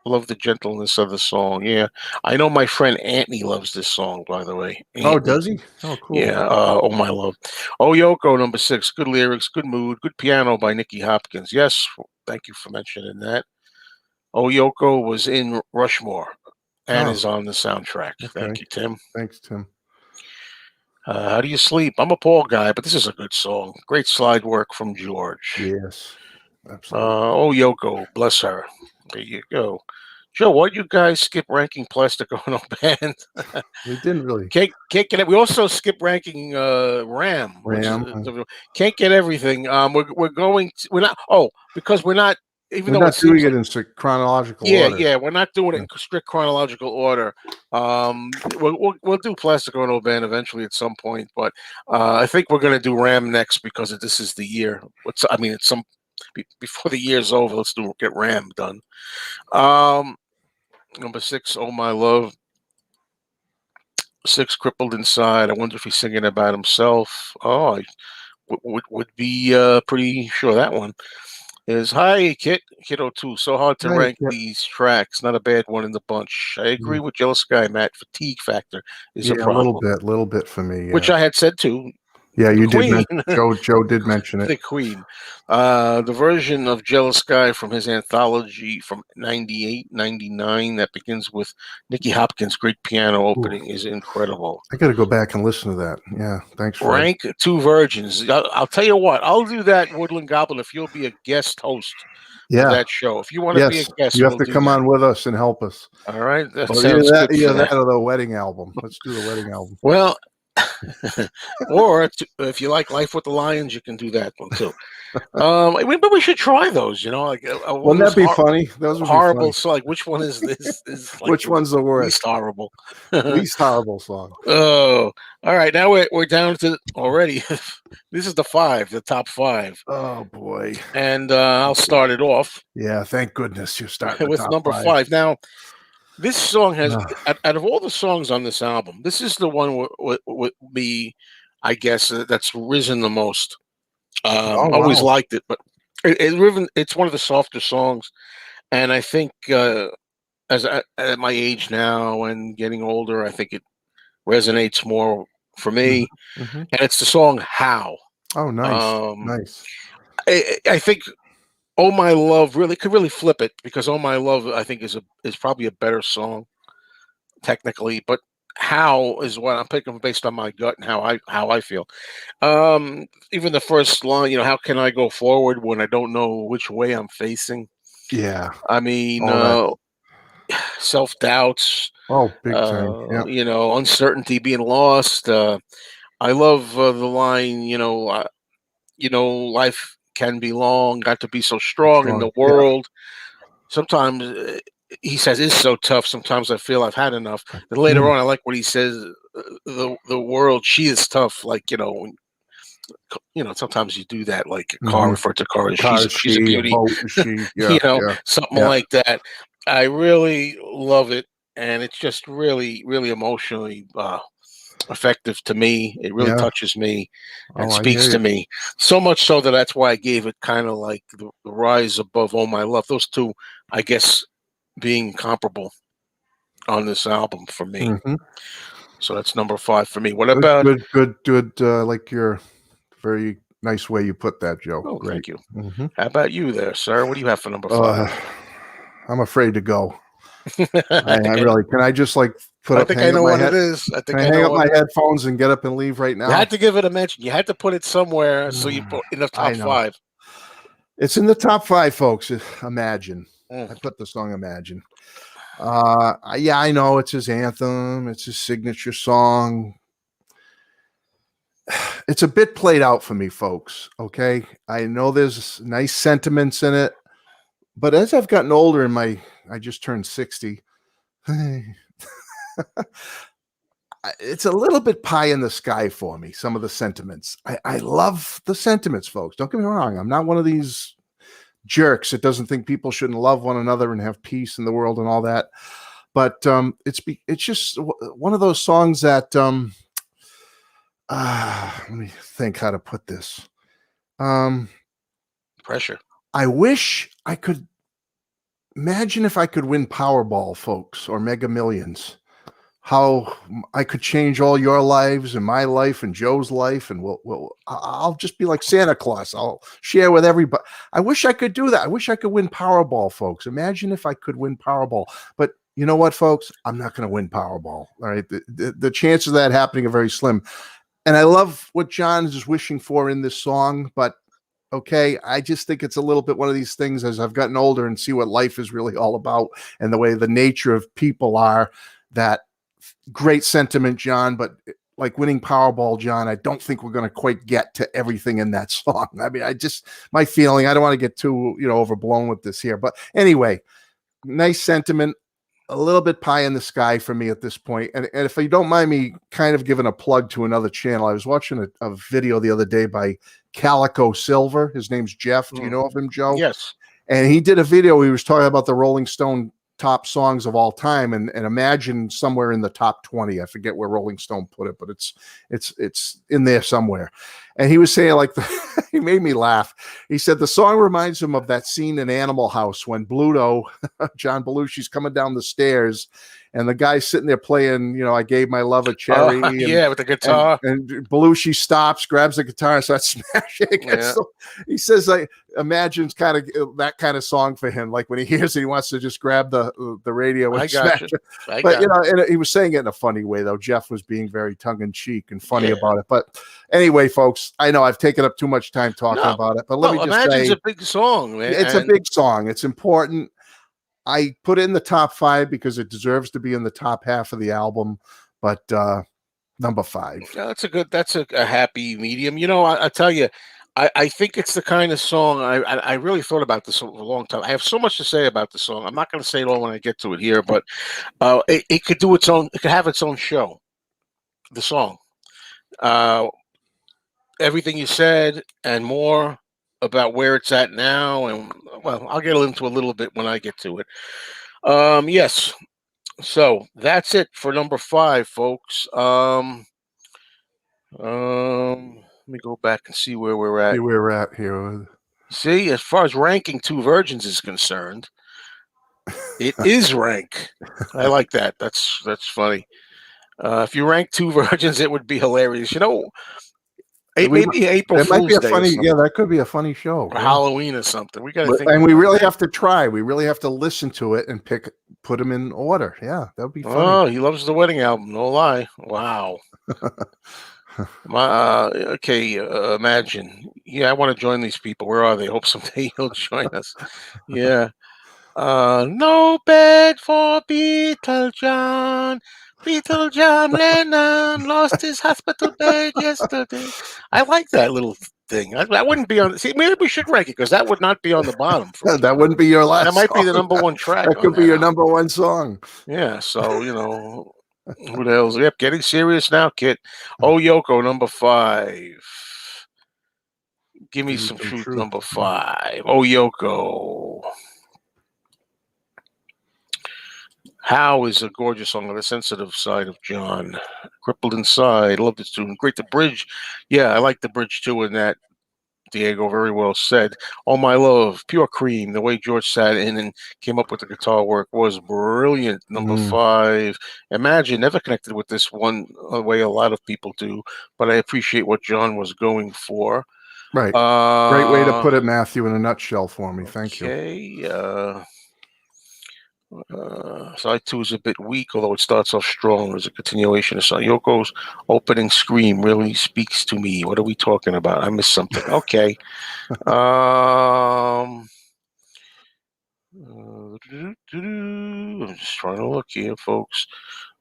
[SPEAKER 1] Love the gentleness of the song. Yeah. I know my friend Anthony loves this song, by the way.
[SPEAKER 2] Oh, does he? Oh, cool.
[SPEAKER 1] Yeah. Oh My Love. Oh Yoko, number 6. Good lyrics, good mood, good piano by Nicky Hopkins. Yes. Thank you for mentioning that. Oh Yoko was in Rushmore and is on the soundtrack. Okay. Thank you, Tim.
[SPEAKER 2] Thanks, Tim.
[SPEAKER 1] How Do You Sleep? I'm a Paul guy, but this is a good song. Great slide work from George.
[SPEAKER 2] Yes, absolutely.
[SPEAKER 1] Oh Yoko, bless her. There you go. Joe, why'd you guys skip ranking Plastic Ono Band?
[SPEAKER 2] We didn't really.
[SPEAKER 1] Can't get it. We also skip ranking Ram. Can't get everything. We're not. Oh, because we're not. Even
[SPEAKER 2] we're
[SPEAKER 1] though
[SPEAKER 2] not doing it in chronological order.
[SPEAKER 1] Yeah, we're not doing it in strict chronological order. We'll do Plastic Ono Band eventually at some point, but I think we're going to do Ram next because this is the year. It's before the year's over. Let's get Ram done. Number 6, Oh My Love. 6, Crippled Inside. I wonder if he's singing about himself. Oh, I would be pretty sure that one is Hi Kiddo 2. So hard to rank these tracks. Not a bad one in the bunch. I agree with Jealous Guy, Matt. Fatigue factor is a problem.
[SPEAKER 2] A little bit for me.
[SPEAKER 1] Which I had said too.
[SPEAKER 2] Yeah,
[SPEAKER 1] The
[SPEAKER 2] you did
[SPEAKER 1] Queen.
[SPEAKER 2] mention Joe did mention it.
[SPEAKER 1] The Queen. The version of Jealous Guy from his anthology from 98, 99 that begins with Nicky Hopkins' great piano opening is incredible.
[SPEAKER 2] I got to go back and listen to that. Yeah, thanks, Fred.
[SPEAKER 1] Rank Two Virgins. I'll tell you what, I'll do that, Woodland Goblin, if you'll be a guest host of that show. If you want to be a
[SPEAKER 2] Yes,
[SPEAKER 1] guest,
[SPEAKER 2] you have
[SPEAKER 1] we'll
[SPEAKER 2] to
[SPEAKER 1] do
[SPEAKER 2] come
[SPEAKER 1] that.
[SPEAKER 2] on with us and help us.
[SPEAKER 1] All right, that
[SPEAKER 2] Or
[SPEAKER 1] sounds good for
[SPEAKER 2] that
[SPEAKER 1] that.
[SPEAKER 2] or the wedding album. Let's do the wedding album.
[SPEAKER 1] Well, or if you like Life with the Lions, you can do that one too. But we should try those. Like
[SPEAKER 2] Wouldn't that be funny? Those would
[SPEAKER 1] horrible.
[SPEAKER 2] be funny.
[SPEAKER 1] So, like, which one is this? Is like
[SPEAKER 2] Which one's the worst?
[SPEAKER 1] least horrible?
[SPEAKER 2] Least horrible song.
[SPEAKER 1] Oh, all right. Now we're down to already. This is the top five.
[SPEAKER 2] Oh boy!
[SPEAKER 1] And I'll start it off.
[SPEAKER 2] Yeah, thank goodness you're starting
[SPEAKER 1] with number five. Now, this song has, out of all the songs on this album, this is the one with me, I guess, that's risen the most. Always liked it, but it's one of the softer songs, and I think at my age now and getting older, I think it resonates more for me.
[SPEAKER 2] Mm-hmm.
[SPEAKER 1] And it's the song "How."
[SPEAKER 2] Oh, nice, nice.
[SPEAKER 1] I think "Oh My Love" could really flip it, because "Oh My Love" I think is probably a better song technically, but "How" is what I'm picking based on my gut and how I feel. Even the first line, how can I go forward when I don't know which way I'm facing?
[SPEAKER 2] Yeah,
[SPEAKER 1] I mean, self-doubts.
[SPEAKER 2] Oh, big time. Yeah.
[SPEAKER 1] Uncertainty, being lost. I love the line, life can be long, got to be so strong in the world. Sometimes he says it's so tough. Sometimes I feel I've had enough. Then later on, I like what he says. The world, she is tough. Like, sometimes you do that. Like a car, refer to a car as she's a beauty. Something like that. I really love it, and it's just really, really emotionally effective to me. It really touches me and speaks to me. So much so that's why I gave it kind of like the rise above "Oh My Love." Those two, I guess, being comparable on this album for me. So that's number five for me. What about
[SPEAKER 2] good? Like your very nice way you put that, Joe.
[SPEAKER 1] Oh, great. Thank you. How about you there, sir? What do you have for number five?
[SPEAKER 2] I'm afraid to go. I really can. I just like put up.
[SPEAKER 1] I think I know what it is. I think I
[SPEAKER 2] hang up my headphones and get up and leave right now.
[SPEAKER 1] You had to give it a mention. You had to put it somewhere, so you put in the top five.
[SPEAKER 2] It's in the top five, folks. Imagine. I put the song "Imagine." Yeah, I know it's his anthem. It's his signature song. It's a bit played out for me, folks. Okay, I know there's nice sentiments in it, but as I've gotten older, I just turned 60. It's a little bit pie in the sky for me. Some of the sentiments. I love the sentiments, folks. Don't get me wrong. I'm not one of these jerks that doesn't think people shouldn't love one another and have peace in the world and all that. But it's just one of those songs that let me think how to put this.
[SPEAKER 1] Pressure.
[SPEAKER 2] I wish I could imagine if I could win Powerball, folks, or Mega Millions. How I could change all your lives and my life and Joe's life, and I'll just be like Santa Claus. I'll share with everybody. I wish I could do that. I wish I could win Powerball, folks. Imagine if I could win Powerball. But you know what, folks? I'm not going to win Powerball. All right, the chances of that happening are very slim. And I love what John is wishing for in this song, but okay, I just think it's a little bit one of these things as I've gotten older and see what life is really all about and the way the nature of people are. That great sentiment, John, but like winning Powerball, John, I don't think we're going to quite get to everything in that song. I mean, my feeling, I don't want to get too, overblown with this here, but anyway, nice sentiment, a little bit pie in the sky for me at this point. And if you don't mind me kind of giving a plug to another channel, I was watching a video the other day by Calico Silver. His name's Jeff. Do you know of him, Joe?
[SPEAKER 1] Yes.
[SPEAKER 2] And he did a video. He was talking about the Rolling Stone top songs of all time, and Imagine somewhere in the top 20. I forget where Rolling Stone put it, but it's in there somewhere. And he was saying, like, he made me laugh. He said the song reminds him of that scene in Animal House when Bluto, John Belushi's coming down the stairs, and the guy's sitting there playing, I gave my love a cherry.
[SPEAKER 1] Yeah, with the guitar.
[SPEAKER 2] And Belushi stops, grabs the guitar, and starts smashing it.
[SPEAKER 1] Yeah.
[SPEAKER 2] So he says, like, imagines kind of that kind of song for him. Like when he hears it, he wants to just grab the radio and smash it. But and he was saying it in a funny way, though. Jeff was being very tongue in cheek and funny about it. But anyway, folks, I know I've taken up too much time talking about it, but let me just say,
[SPEAKER 1] it's a big song, man.
[SPEAKER 2] It's a big song. It's important. I put it in the top 5 because it deserves to be in the top half of the album. But number 5.
[SPEAKER 1] Yeah, that's a happy medium. I tell you, I think it's the kind of song I really thought about this for a long time. I have so much to say about the song. I'm not going to say it all when I get to it here, but it could do its own. It could have its own show. The song, everything you said and more about where it's at now, and well, I'll get into a little bit when I get to it. Yes. So that's it for number 5, folks. Let me go back and see where we're at.
[SPEAKER 2] See where we're at here.
[SPEAKER 1] See, as far as ranking 2 virgins is concerned, it is rank. I like that. That's funny. If you rank 2 virgins, it would be hilarious. Maybe April Fool's
[SPEAKER 2] might be a
[SPEAKER 1] Day
[SPEAKER 2] funny, that could be a funny show.
[SPEAKER 1] Or Halloween or something. We got to think.
[SPEAKER 2] And we really have to try. We really have to listen to it and put them in order. Yeah, that would be funny.
[SPEAKER 1] Oh, he loves the wedding album. No lie. Wow. Okay. Imagine. Yeah, I want to join these people. Where are they? Hope someday he'll join us. Yeah. No bed for Beetle John. Beetle John Lennon lost his hospital bed yesterday. I like that little thing. That wouldn't be on. See, maybe we should rank it because that would not be on the bottom.
[SPEAKER 2] That wouldn't be your last.
[SPEAKER 1] That might
[SPEAKER 2] song.
[SPEAKER 1] be the number 1 track.
[SPEAKER 2] That could be your number 1 song.
[SPEAKER 1] Yeah. So who the hell's? Yep. Getting serious now, Kit. Oh, Yoko, number 5. Give me some truth. Number 5. Oh, Yoko. How is a gorgeous song on the sensitive side of John. Crippled Inside. Love this tune. Great. The bridge. Yeah, I like the bridge too in that. Diego, very well said. Oh, My Love. Pure cream. The way George sat in and came up with the guitar work was brilliant. Number 5. Imagine. Never connected with this one the way a lot of people do, but I appreciate what John was going for.
[SPEAKER 2] Right. Great way to put it, Matthew, in a nutshell for me. Thank you.
[SPEAKER 1] Okay. Side 2 is a bit weak, although it starts off strong. There's a continuation of song. Yoko's opening scream really speaks to me. What are we talking about? I missed something. Okay. I'm just trying to look here, folks.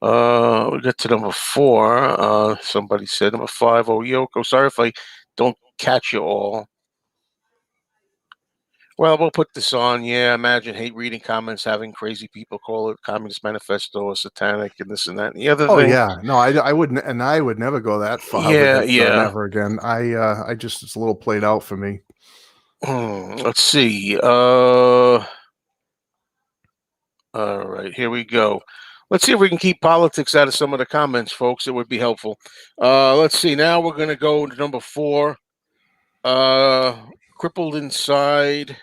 [SPEAKER 1] We get to number 4. Somebody said number 5. Oh, Yoko. Sorry if I don't catch you all. Well, we'll put this on. Yeah, imagine hate reading comments, having crazy people call it Communist Manifesto or satanic and this and that. And the other thing.
[SPEAKER 2] Yeah. No, I wouldn't, and I would never go that far.
[SPEAKER 1] Yeah.
[SPEAKER 2] Never again. I just, it's a little played out for me.
[SPEAKER 1] Let's see. All right, here we go. Let's see if we can keep politics out of some of the comments, folks. It would be helpful. Let's see. Now we're going to go to number 4. Crippled Inside.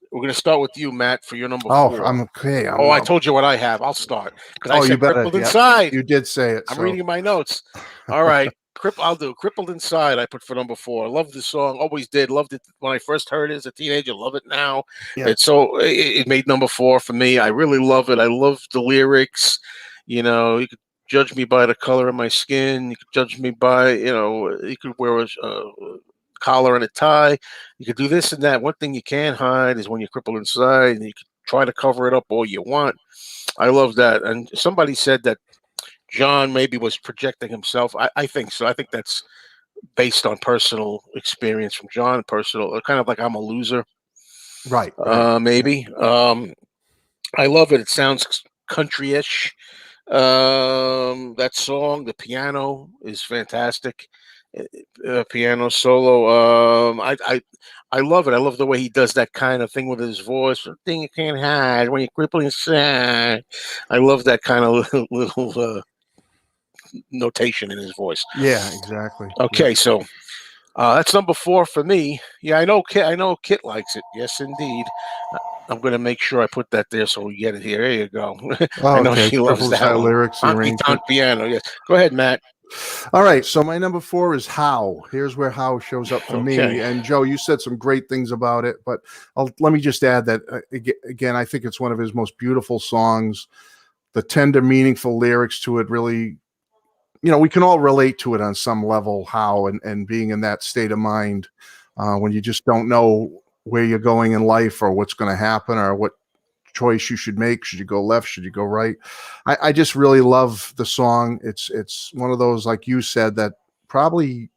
[SPEAKER 1] We're going to start with you, Matt, for your number 4.
[SPEAKER 2] Oh, I'm okay.
[SPEAKER 1] I told you what I have. I'll start. I said Crippled Inside.
[SPEAKER 2] You did say it.
[SPEAKER 1] I'm reading my notes. All right. I'll do Crippled Inside. I put for number 4. I love this song. Always did. Loved it when I first heard it as a teenager. Love it now. Yeah. It made number 4 for me. I really love it. I love the lyrics. You could judge me by the color of my skin. You could judge me by, you could wear a collar and a tie. You could do this and that. One thing you can't hide is when you're crippled inside, and you could try to cover it up all you want. I love that. And somebody said that John maybe was projecting himself. I think so. I think that's based on personal experience from John, kind of like I'm a loser.
[SPEAKER 2] Right.
[SPEAKER 1] Maybe. I love it. It sounds country-ish. That song, the piano is fantastic. Piano solo. I love it. I love the way he does that kind of thing with his voice. Thing you can't hide when you're crippling inside. I love that kind of little notation in his voice.
[SPEAKER 2] Yeah, exactly.
[SPEAKER 1] Okay, so that's number 4 for me. Yeah, I know Kit likes it. Yes, indeed. I'm going to make sure I put that there so we get it here. There you go. I
[SPEAKER 2] Oh,
[SPEAKER 1] know
[SPEAKER 2] okay.
[SPEAKER 1] she loves
[SPEAKER 2] Triple
[SPEAKER 1] that
[SPEAKER 2] side
[SPEAKER 1] one.
[SPEAKER 2] lyrics, the
[SPEAKER 1] Honky Tonk
[SPEAKER 2] arrangement.
[SPEAKER 1] Piano. Yes. Go ahead, Matt.
[SPEAKER 2] All right. So my number 4 is How. Here's where How shows up for
[SPEAKER 1] Okay.
[SPEAKER 2] me. And Joe, you said some great things about it, but let me just add that again, I think it's one of his most beautiful songs. The tender, meaningful lyrics to it really, we can all relate to it on some level, How, and being in that state of mind when you just don't know where you're going in life or what's going to happen or what choice you should make. Should you go left? Should you go right? I just really love the song. It's one of those, like you said, that probably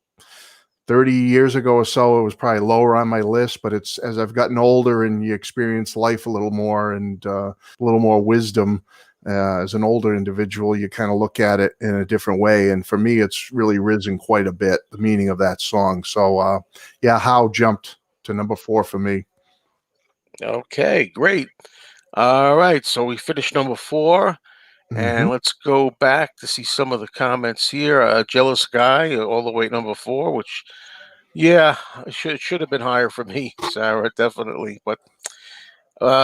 [SPEAKER 2] 30 years ago or so, it was probably lower on my list, but it's as I've gotten older and you experience life a little more and a little more wisdom as an older individual, you kind of look at it in a different way. And for me, it's really risen quite a bit, the meaning of that song. So yeah, How jumped to number 4 for me.
[SPEAKER 1] Okay, great. All right, so we finished number 4, and let's go back to see some of the comments here. Jealous Guy, all the way at number 4, which, yeah, it should have been higher for me, Sarah, definitely. But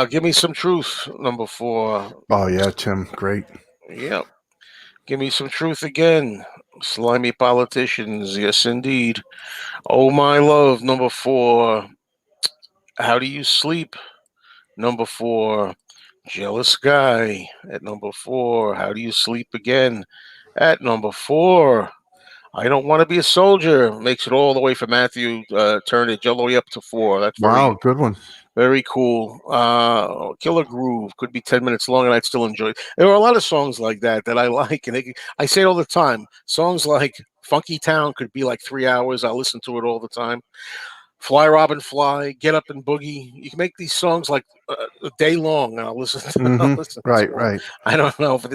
[SPEAKER 1] Give Me Some Truth, number 4.
[SPEAKER 2] Oh yeah, Tim, great.
[SPEAKER 1] Yep. Give Me Some Truth again. Slimy Politicians, yes, indeed. Oh My Love, number 4. How Do You Sleep, number 4. Jealous Guy at number 4. How Do You Sleep Again at number 4. I Don't Want to Be a Soldier makes it all the way from Matthew. Turned it all the way up to 4. That's
[SPEAKER 2] Wow, good one.
[SPEAKER 1] very cool. Killer Groove could be 10 minutes long, and I'd still enjoy it. There are a lot of songs like that I like, and I say it all the time. Songs like Funky Town could be like 3 hours. I'll listen to it all the time. Fly Robin Fly, Get Up and Boogie. You can make these songs like a day long, and I'll listen to I'll listen to them.
[SPEAKER 2] Right.
[SPEAKER 1] I don't know for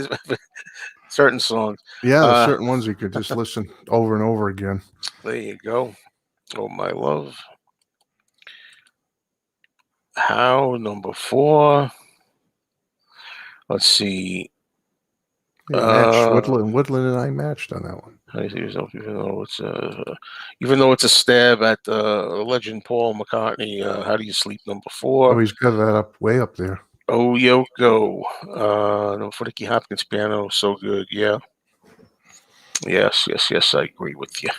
[SPEAKER 1] certain songs.
[SPEAKER 2] Yeah, there's certain ones you could just listen over and over again.
[SPEAKER 1] There you go. Oh My Love. How, number 4. Let's see.
[SPEAKER 2] Matched Woodland and I matched on that one.
[SPEAKER 1] Even though it's a stab at legend Paul McCartney. How Do You Sleep, number 4.
[SPEAKER 2] Oh, he's got that way up there.
[SPEAKER 1] Oh Yoko. No, for Nicky Hopkins piano, so good. Yeah. Yes. I agree with you.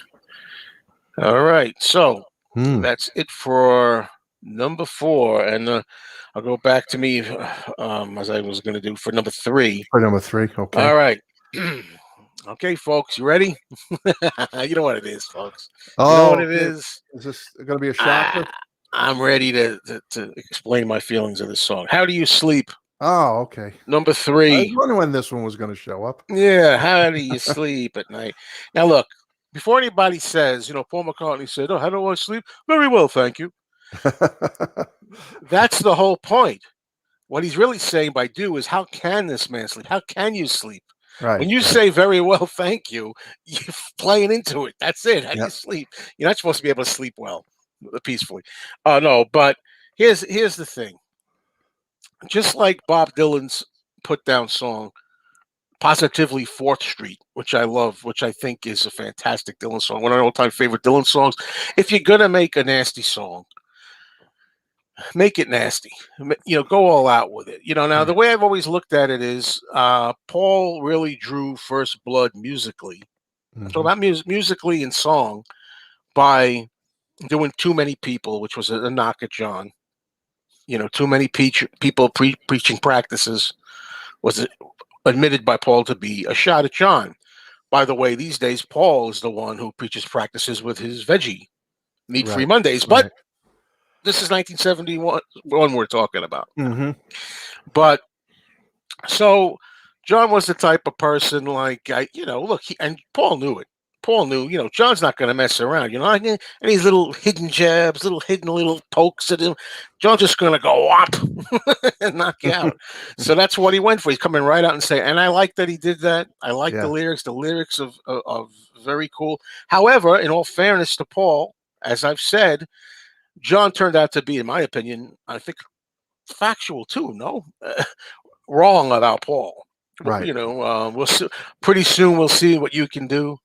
[SPEAKER 1] All right, so that's it for number 4, and I'll go back to me as I was going to do for number 3.
[SPEAKER 2] For number 3, okay.
[SPEAKER 1] All right. Okay, folks, you ready? You know what it is, folks. You know what it is?
[SPEAKER 2] Is this going to be a shocker?
[SPEAKER 1] I'm ready to explain my feelings of this song. How Do You Sleep?
[SPEAKER 2] Oh, okay.
[SPEAKER 1] Number
[SPEAKER 2] I
[SPEAKER 1] 3.
[SPEAKER 2] was wondering when this one was going to show up.
[SPEAKER 1] Yeah, how do you sleep at night? Now, look, before anybody says, Paul McCartney said, "Oh, how do I sleep? Very well, thank you." That's the whole point. What he's really saying by "do" is, how can this man sleep? How can you sleep?
[SPEAKER 2] Right.
[SPEAKER 1] When you say "very well, thank you," you're playing into it. That's it. How do you sleep? You're not supposed to be able to sleep well, peacefully. No, but here's the thing. Just like Bob Dylan's put down song, Positively 4th Street, which I love, which I think is a fantastic Dylan song. One of my all-time favorite Dylan songs. If you're going to make a nasty song, make it nasty. Go all out with it. Now the way I've always looked at it is Paul really drew first blood musically. I'm talking about musically and song by doing Too Many People, which was a knock at John. Too many people preaching practices was admitted by Paul to be a shot at John. By the way, these days, Paul is the one who preaches practices with his veggie meat-free Mondays. But this is 1971 we're talking about. But so John was the type of person like, look, and Paul knew it. Paul knew, John's not going to mess around, and these little hidden jabs, little pokes at him. John's just going to go whop and knock you out. So that's what he went for. He's coming right out and saying, and I like that he did that. I like the lyrics. The lyrics of very cool. However, in all fairness to Paul, as I've said, John turned out to be, in my opinion, I think, factual too. No, wrong about Paul.
[SPEAKER 2] Right.
[SPEAKER 1] We'll pretty soon we'll see what you can do.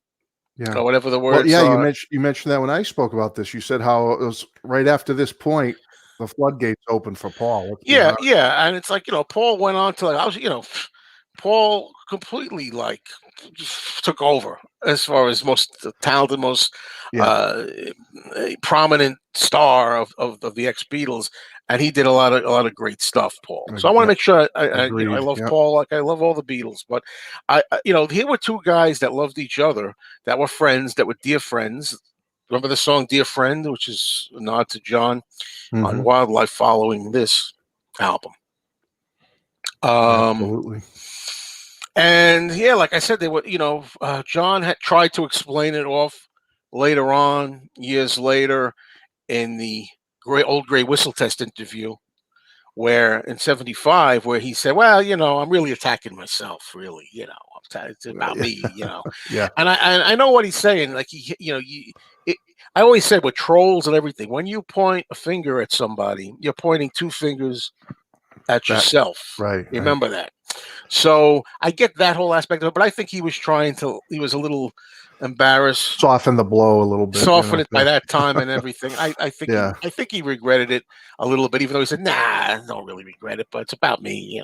[SPEAKER 2] Yeah.
[SPEAKER 1] Or whatever the words
[SPEAKER 2] are.
[SPEAKER 1] You
[SPEAKER 2] mentioned that when I spoke about this. You said how it was right after this point the floodgates open for Paul. Let's be
[SPEAKER 1] Yeah,
[SPEAKER 2] honest.
[SPEAKER 1] yeah, and it's like, Paul went on to, like, Paul completely, like, just took over as far as most talented, most
[SPEAKER 2] Yeah,
[SPEAKER 1] uh, prominent star of the ex Beatles, and he did a lot of great stuff, Paul. So I want to
[SPEAKER 2] yeah,
[SPEAKER 1] make sure I
[SPEAKER 2] agreed.
[SPEAKER 1] love
[SPEAKER 2] Yeah.
[SPEAKER 1] Paul like I love all the Beatles, but here were two guys that loved each other, that were friends, that were dear friends. Remember the song "Dear Friend," which is a nod to John on
[SPEAKER 2] Hmm.
[SPEAKER 1] Wildlife following this album. Um,
[SPEAKER 2] Absolutely.
[SPEAKER 1] and yeah, like I said, they were, John had tried to explain it off later on, years later, in the old Gray Whistle Test interview, where in '75, where he said, "Well, I'm really attacking myself, really, it's about
[SPEAKER 2] Yeah.
[SPEAKER 1] me."
[SPEAKER 2] Yeah.
[SPEAKER 1] And I know what he's saying. Like, it, I always said with trolls and everything, when you point a finger at somebody, you're pointing two fingers at
[SPEAKER 2] That
[SPEAKER 1] yourself.
[SPEAKER 2] right. Right.
[SPEAKER 1] Remember that. So I get that whole aspect of it, but I think he was a little embarrassed,
[SPEAKER 2] Soften the blow a little bit.
[SPEAKER 1] soften it by that time and everything.
[SPEAKER 2] Yeah.
[SPEAKER 1] I think he regretted it a little bit, even though he said, "Nah, I don't really regret it, but it's about me,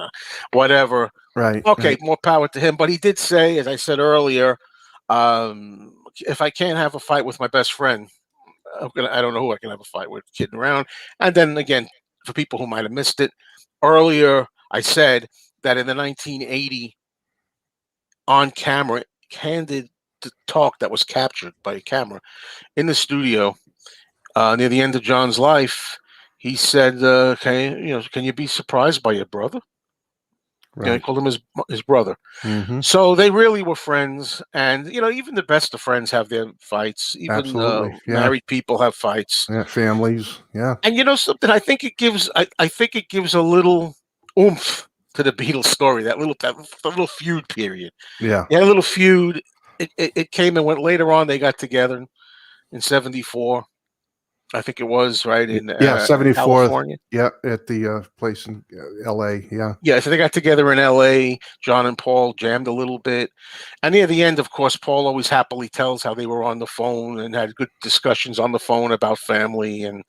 [SPEAKER 1] whatever."
[SPEAKER 2] Right.
[SPEAKER 1] Okay,
[SPEAKER 2] Right.
[SPEAKER 1] more power to him. But he did say, as I said earlier, if I can't have a fight with my best friend, I don't know who I can have a fight with, kidding around. And then again, for people who might have missed it, earlier I said that in the 1980 on camera, candid talk that was captured by a camera in the studio near the end of John's life, he said, can you be surprised by your brother?" He
[SPEAKER 2] Right.
[SPEAKER 1] called him his brother.
[SPEAKER 2] Hmm.
[SPEAKER 1] So they really were friends, and even the best of friends have their fights. Even
[SPEAKER 2] Absolutely. Yeah.
[SPEAKER 1] married people have fights.
[SPEAKER 2] Yeah. Families. Yeah.
[SPEAKER 1] And something, I think it gives a little oomph to the Beatles story. That little feud period.
[SPEAKER 2] Yeah.
[SPEAKER 1] Yeah, a little feud. It came and went later on. They got together in '74. I think it was right in
[SPEAKER 2] Yeah. 74th.
[SPEAKER 1] California.
[SPEAKER 2] Yeah. At the place in L.A. Yeah.
[SPEAKER 1] Yeah, so they got together in L.A. John and Paul jammed a little bit, and near the end, of course, Paul always happily tells how they were on the phone and had good discussions on the phone about family and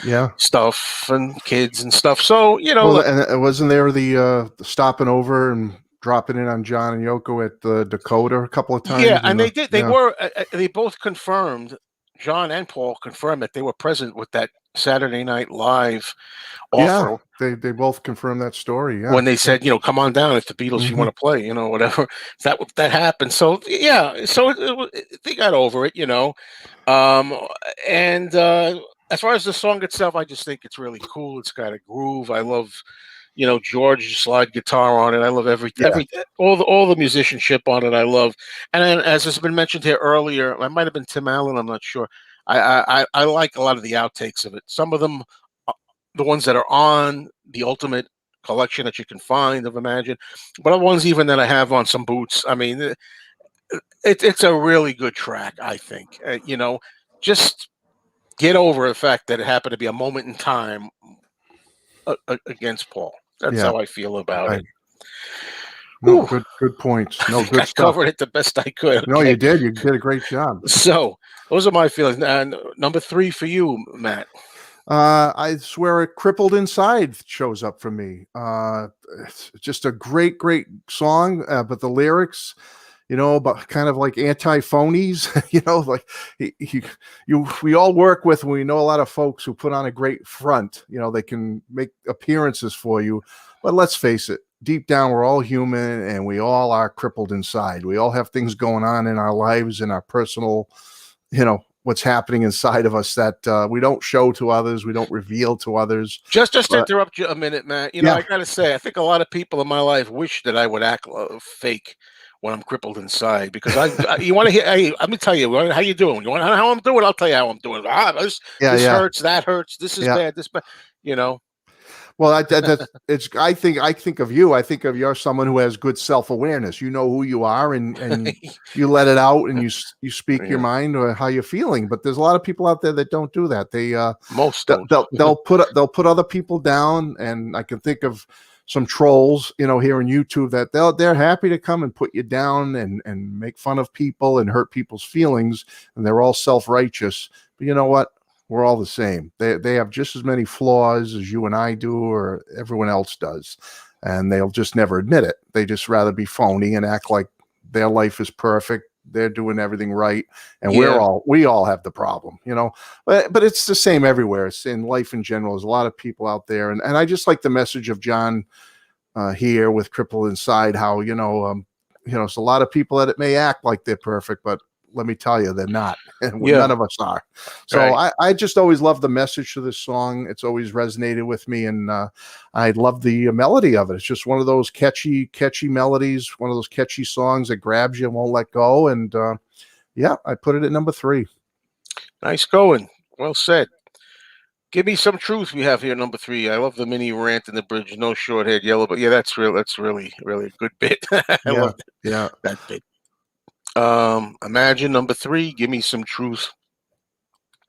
[SPEAKER 2] Yeah.
[SPEAKER 1] stuff and kids and stuff. So
[SPEAKER 2] Well,
[SPEAKER 1] look,
[SPEAKER 2] and it wasn't there the stopping over and dropping in on John and Yoko at the Dakota a couple of
[SPEAKER 1] yeah,
[SPEAKER 2] times in
[SPEAKER 1] and
[SPEAKER 2] the
[SPEAKER 1] they did. They
[SPEAKER 2] yeah.
[SPEAKER 1] were. They both confirmed. John and Paul confirmed that they were present with that Saturday Night Live
[SPEAKER 2] Yeah,
[SPEAKER 1] offer
[SPEAKER 2] they both confirmed that story. Yeah.
[SPEAKER 1] when they said, "Come on down if the Beatles you
[SPEAKER 2] Hmm.
[SPEAKER 1] want to play, whatever." That happened. So yeah, so they got over it. Um, and as far as the song itself, I just think it's really cool. It's got a groove. I love, George slide guitar on it. I love
[SPEAKER 2] Yeah.
[SPEAKER 1] all the musicianship on it. I love, and then, as has been mentioned here earlier, I might have been Tim Allen. I'm not sure. I like a lot of the outtakes of it. Some of them, the ones that are on the Ultimate collection that you can find of Imagine, but other ones even that I have on some boots. I mean, it's a really good track. I think. Just get over the fact that it happened to be a moment in time against Paul. That's
[SPEAKER 2] Yeah.
[SPEAKER 1] how I feel about
[SPEAKER 2] Right.
[SPEAKER 1] it.
[SPEAKER 2] No,
[SPEAKER 1] Whew,
[SPEAKER 2] good points.
[SPEAKER 1] I
[SPEAKER 2] No,
[SPEAKER 1] think
[SPEAKER 2] good
[SPEAKER 1] I
[SPEAKER 2] stuff.
[SPEAKER 1] covered it the best I could.
[SPEAKER 2] No,
[SPEAKER 1] Okay,
[SPEAKER 2] you did. You did a great job.
[SPEAKER 1] so those are my feelings. And number three for you, Matt.
[SPEAKER 2] I swear it crippled inside shows up for me. It's just a great song, but the lyrics, but kind of like anti-phonies, like he, we all work with, we know a lot of folks who put on a great front, they can make appearances for you, but let's face it, deep down, we're all human and we all are crippled inside. We all have things going on in our lives, in our personal, what's happening inside of us that we don't show to others, we don't reveal to others.
[SPEAKER 1] Just to
[SPEAKER 2] But
[SPEAKER 1] interrupt you a minute, Matt.
[SPEAKER 2] yeah,
[SPEAKER 1] I gotta say, I think a lot of people in my life wish that I would act fake when I'm crippled inside. Because you want to hear? Hey, let me tell you, how you doing? You want how I'm doing? I'll tell you how I'm doing.
[SPEAKER 2] yeah,
[SPEAKER 1] This
[SPEAKER 2] yeah,
[SPEAKER 1] hurts, that hurts. This is
[SPEAKER 2] yeah.
[SPEAKER 1] bad. This bad. You know.
[SPEAKER 2] Well, that's it's. I think of you. I think of you're someone who has good self awareness. You know who you are, and you let it out, and you speak your
[SPEAKER 1] Yeah,
[SPEAKER 2] mind or how you're feeling. But there's a lot of people out there that don't do that.
[SPEAKER 1] most don't.
[SPEAKER 2] They'll put other people down, and I can think of some trolls, here in YouTube that they're happy to come and put you down and make fun of people and hurt people's feelings, and they're all self righteous. But you know what? We're all the same. They have just as many flaws as you and I do, or everyone else does, and they'll just never admit it. They just rather be phony and act like their life is perfect. They're doing everything right, and
[SPEAKER 1] Yeah.
[SPEAKER 2] we all have the problem, you know. But it's the same everywhere. It's in life in general. There's a lot of people out there, and I just like the message of John here with Crippled Inside. How it's a lot of people that it may act like they're perfect, but let me tell you, they're not, and
[SPEAKER 1] Yeah.
[SPEAKER 2] none of us are. So
[SPEAKER 1] Right.
[SPEAKER 2] I just always love the message to this song. It's always resonated with me, and I love the melody of it. It's just one of those catchy melodies, one of those catchy songs that grabs you and won't let go. And yeah, I put it at number 3.
[SPEAKER 1] Nice going. Well said. Give me some truth. We have here number 3. I love the mini rant in the bridge. No short haired yellow, but yeah, that's real. That's really, really a good bit. I
[SPEAKER 2] Yeah,
[SPEAKER 1] love
[SPEAKER 2] yeah.
[SPEAKER 1] that bit. Imagine number 3. Give me some truth.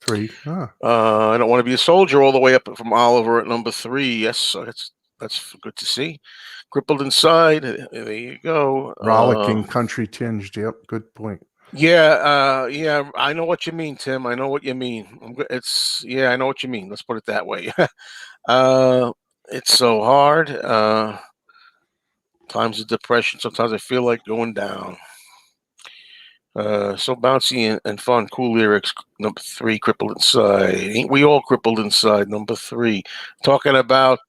[SPEAKER 2] 3. Huh.
[SPEAKER 1] I don't want to be a soldier all the way up from Oliver at number 3. Yes, that's good to see. Crippled Inside. There you go.
[SPEAKER 2] Rollicking, country tinged. Yep, good point.
[SPEAKER 1] Yeah, I know what you mean, Tim. I know what you mean. I know what you mean. Let's put it that way. It's so hard. Times of depression. Sometimes I feel like going down. So bouncy and fun. Cool lyrics. Number 3, Crippled Inside. Ain't we all crippled inside? Number 3. Talking about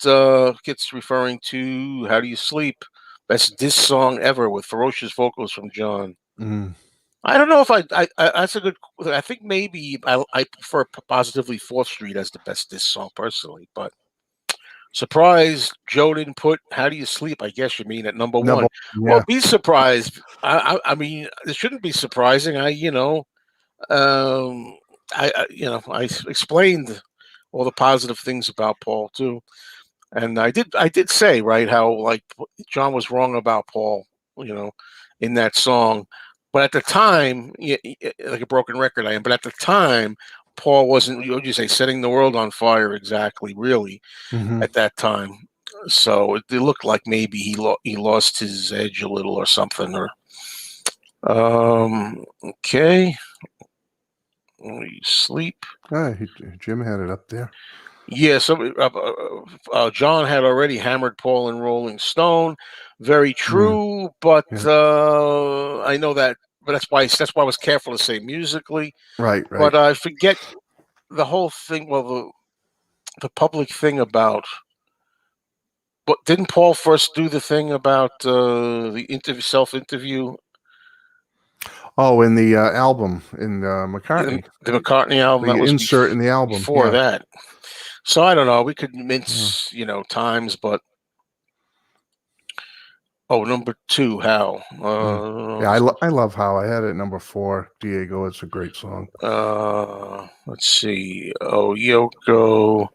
[SPEAKER 1] kids referring to How Do You Sleep? Best diss song ever with ferocious vocals from John.
[SPEAKER 2] Mm.
[SPEAKER 1] I don't know if I that's a good. I think maybe I prefer Positively 4th Street as the best diss song personally, but surprised Joe didn't put How Do You Sleep? I guess you mean at number 1.
[SPEAKER 2] Number,
[SPEAKER 1] Well,
[SPEAKER 2] yeah.
[SPEAKER 1] be surprised. I mean, it shouldn't be surprising. I explained all the positive things about Paul too, and I did say right how like John was wrong about Paul, in that song. But at the time, like a broken record, I am. But at the time, Paul wasn't. What would you say, setting the world on fire? Exactly, really,
[SPEAKER 2] Mm-hmm.
[SPEAKER 1] at that time. So it looked like maybe he lost his edge a little or something. Or okay, sleep.
[SPEAKER 2] Jim had it up there.
[SPEAKER 1] Yeah, so John had already hammered Paul in Rolling Stone. Very true, but
[SPEAKER 2] Yeah.
[SPEAKER 1] I know that. But that's why I was careful to say musically.
[SPEAKER 2] Right.
[SPEAKER 1] But I forget the whole thing. Well, the public thing about. But didn't Paul first do the thing about the self-interview?
[SPEAKER 2] Oh, in the album, in McCartney.
[SPEAKER 1] The McCartney album, that
[SPEAKER 2] The
[SPEAKER 1] was
[SPEAKER 2] insert in the album.
[SPEAKER 1] before
[SPEAKER 2] Yeah.
[SPEAKER 1] that. So I don't know. We could mince, times, but number 2, How?
[SPEAKER 2] Yeah, I love How. I had it at number 4. Diego, it's a great song.
[SPEAKER 1] Let's see. Oh, Yoko.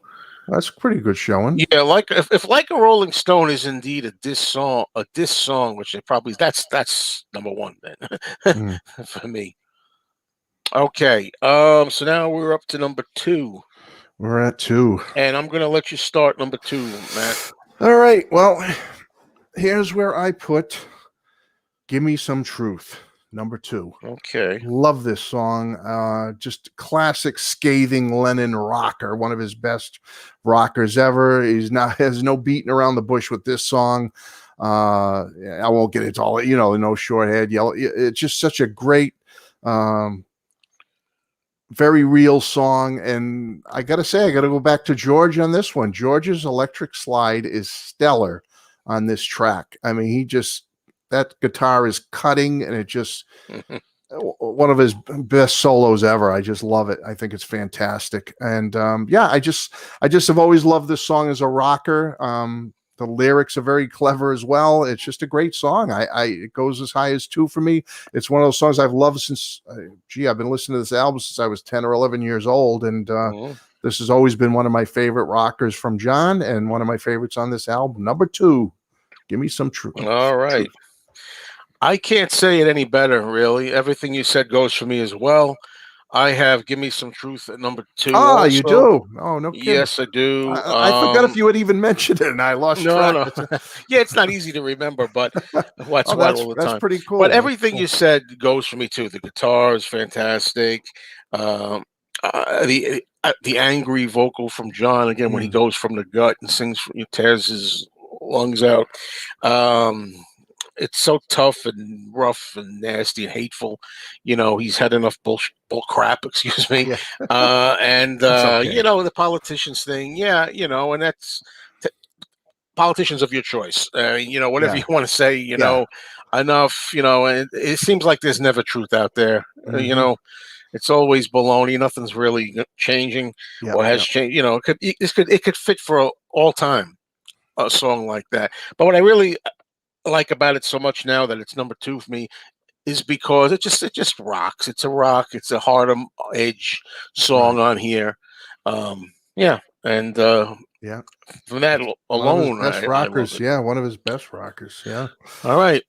[SPEAKER 2] That's a pretty good showing.
[SPEAKER 1] Yeah, like if Like a Rolling Stone is indeed a diss song, which it probably that's number 1 then for me. Okay. So now we're up to number 2.
[SPEAKER 2] We're at 2.
[SPEAKER 1] And I'm gonna let you start number 2, Matt.
[SPEAKER 2] All right. Well, here's where I put Give Me Some Truth, number 2.
[SPEAKER 1] Okay.
[SPEAKER 2] Love this song. Just classic scathing Lennon rocker, one of his best rockers ever. Has no beating around the bush with this song. I won't get into all, no short head yellow. It's just such a great, very real song. And I got to go back to George on this one. George's electric slide is stellar on this track. I mean, that guitar is cutting, and it just one of his best solos ever. I just love it. I think it's fantastic. And I just have always loved this song as a rocker. The lyrics are very clever as well. It's just a great song. It goes as high as 2 for me. It's one of those songs I've loved since, I've been listening to this album since I was 10 or 11 years old. And this has always been one of my favorite rockers from John, and one of my favorites on this album. Number 2, Give Me Some Truth.
[SPEAKER 1] All right. Truth. I can't say it any better, really. Everything you said goes for me as well. I have Give Me Some Truth at number 2.
[SPEAKER 2] Oh, you do? Oh, no kidding.
[SPEAKER 1] Yes, I do.
[SPEAKER 2] I forgot if you had even mentioned it, and I lost track.
[SPEAKER 1] No. Yeah, it's not easy to remember, but that's all the time.
[SPEAKER 2] That's pretty cool.
[SPEAKER 1] But everything you said goes for me, too. The guitar is fantastic. the angry vocal from John again when he goes from the gut and sings, tears his lungs out. It's so tough and rough and nasty and hateful. He's had enough bull crap, excuse me.
[SPEAKER 2] Yeah.
[SPEAKER 1] And
[SPEAKER 2] okay.
[SPEAKER 1] The politicians thing, yeah, and that's politicians of your choice. Whatever you want to say, enough, and it seems like there's never truth out there. It's always baloney. Nothing's really changing or has changed. It could fit for all time, a song like that. But what I really like about it so much now that it's number 2 for me is because it just rocks. It's a rock. It's a hard edge song on here. Yeah, and from that alone,
[SPEAKER 2] one of his best
[SPEAKER 1] I
[SPEAKER 2] rockers.
[SPEAKER 1] love it.
[SPEAKER 2] Yeah, one of his best rockers. Yeah.
[SPEAKER 1] All right.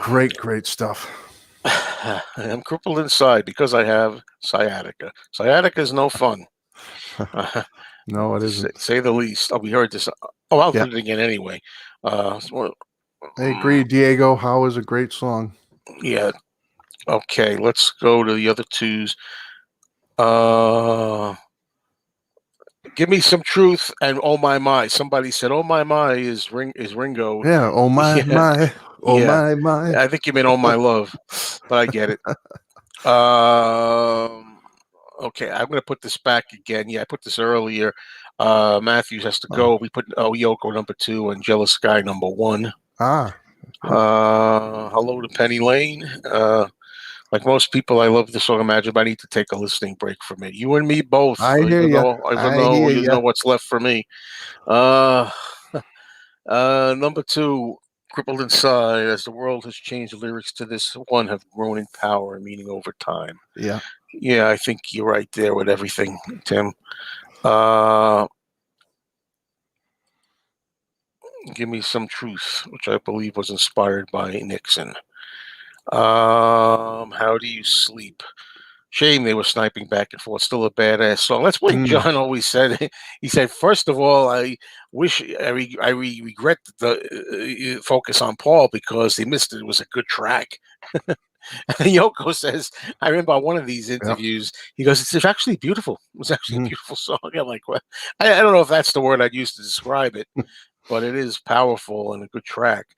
[SPEAKER 2] Great stuff.
[SPEAKER 1] I'm crippled inside because I have sciatica. Sciatica is no fun.
[SPEAKER 2] No, it isn't.
[SPEAKER 1] Say the least. We heard this. I'll put it again anyway.
[SPEAKER 2] I agree. Diego, How is a great song.
[SPEAKER 1] Yeah. Okay, let's go to the other twos. Give me some truth and oh my. Somebody said oh my is Ringo.
[SPEAKER 2] Yeah. Oh my my. Oh my.
[SPEAKER 1] I think you mean oh my love, but I get it. Okay, I'm gonna put this back again. Yeah, I put this earlier. Matthews has to go. We put Yoko number 2 and Jealous Guy number 1. Hello to Penny Lane. Like most people, I love the song Imagine, but I need to take a listening break from it. You and me both.
[SPEAKER 2] I hear you.
[SPEAKER 1] Even though you know what's left for me. Number 2, Crippled Inside. As the world has changed, the lyrics to this one have grown in power and meaning over time.
[SPEAKER 2] Yeah.
[SPEAKER 1] Yeah, I think you're right there with everything, Tim. Give Me Some Truth, which I believe was inspired by Nixon. How Do You Sleep? Shame they were sniping back and forth. Still a badass song. That's what John always said. He said, first of all, I regret the focus on Paul because they missed it. It was a good track. And Yoko says, I remember one of these interviews, he goes, it's actually beautiful. It was actually a beautiful song. I'm like, what? I don't know if that's the word I'd use to describe it, but it is powerful and a good track.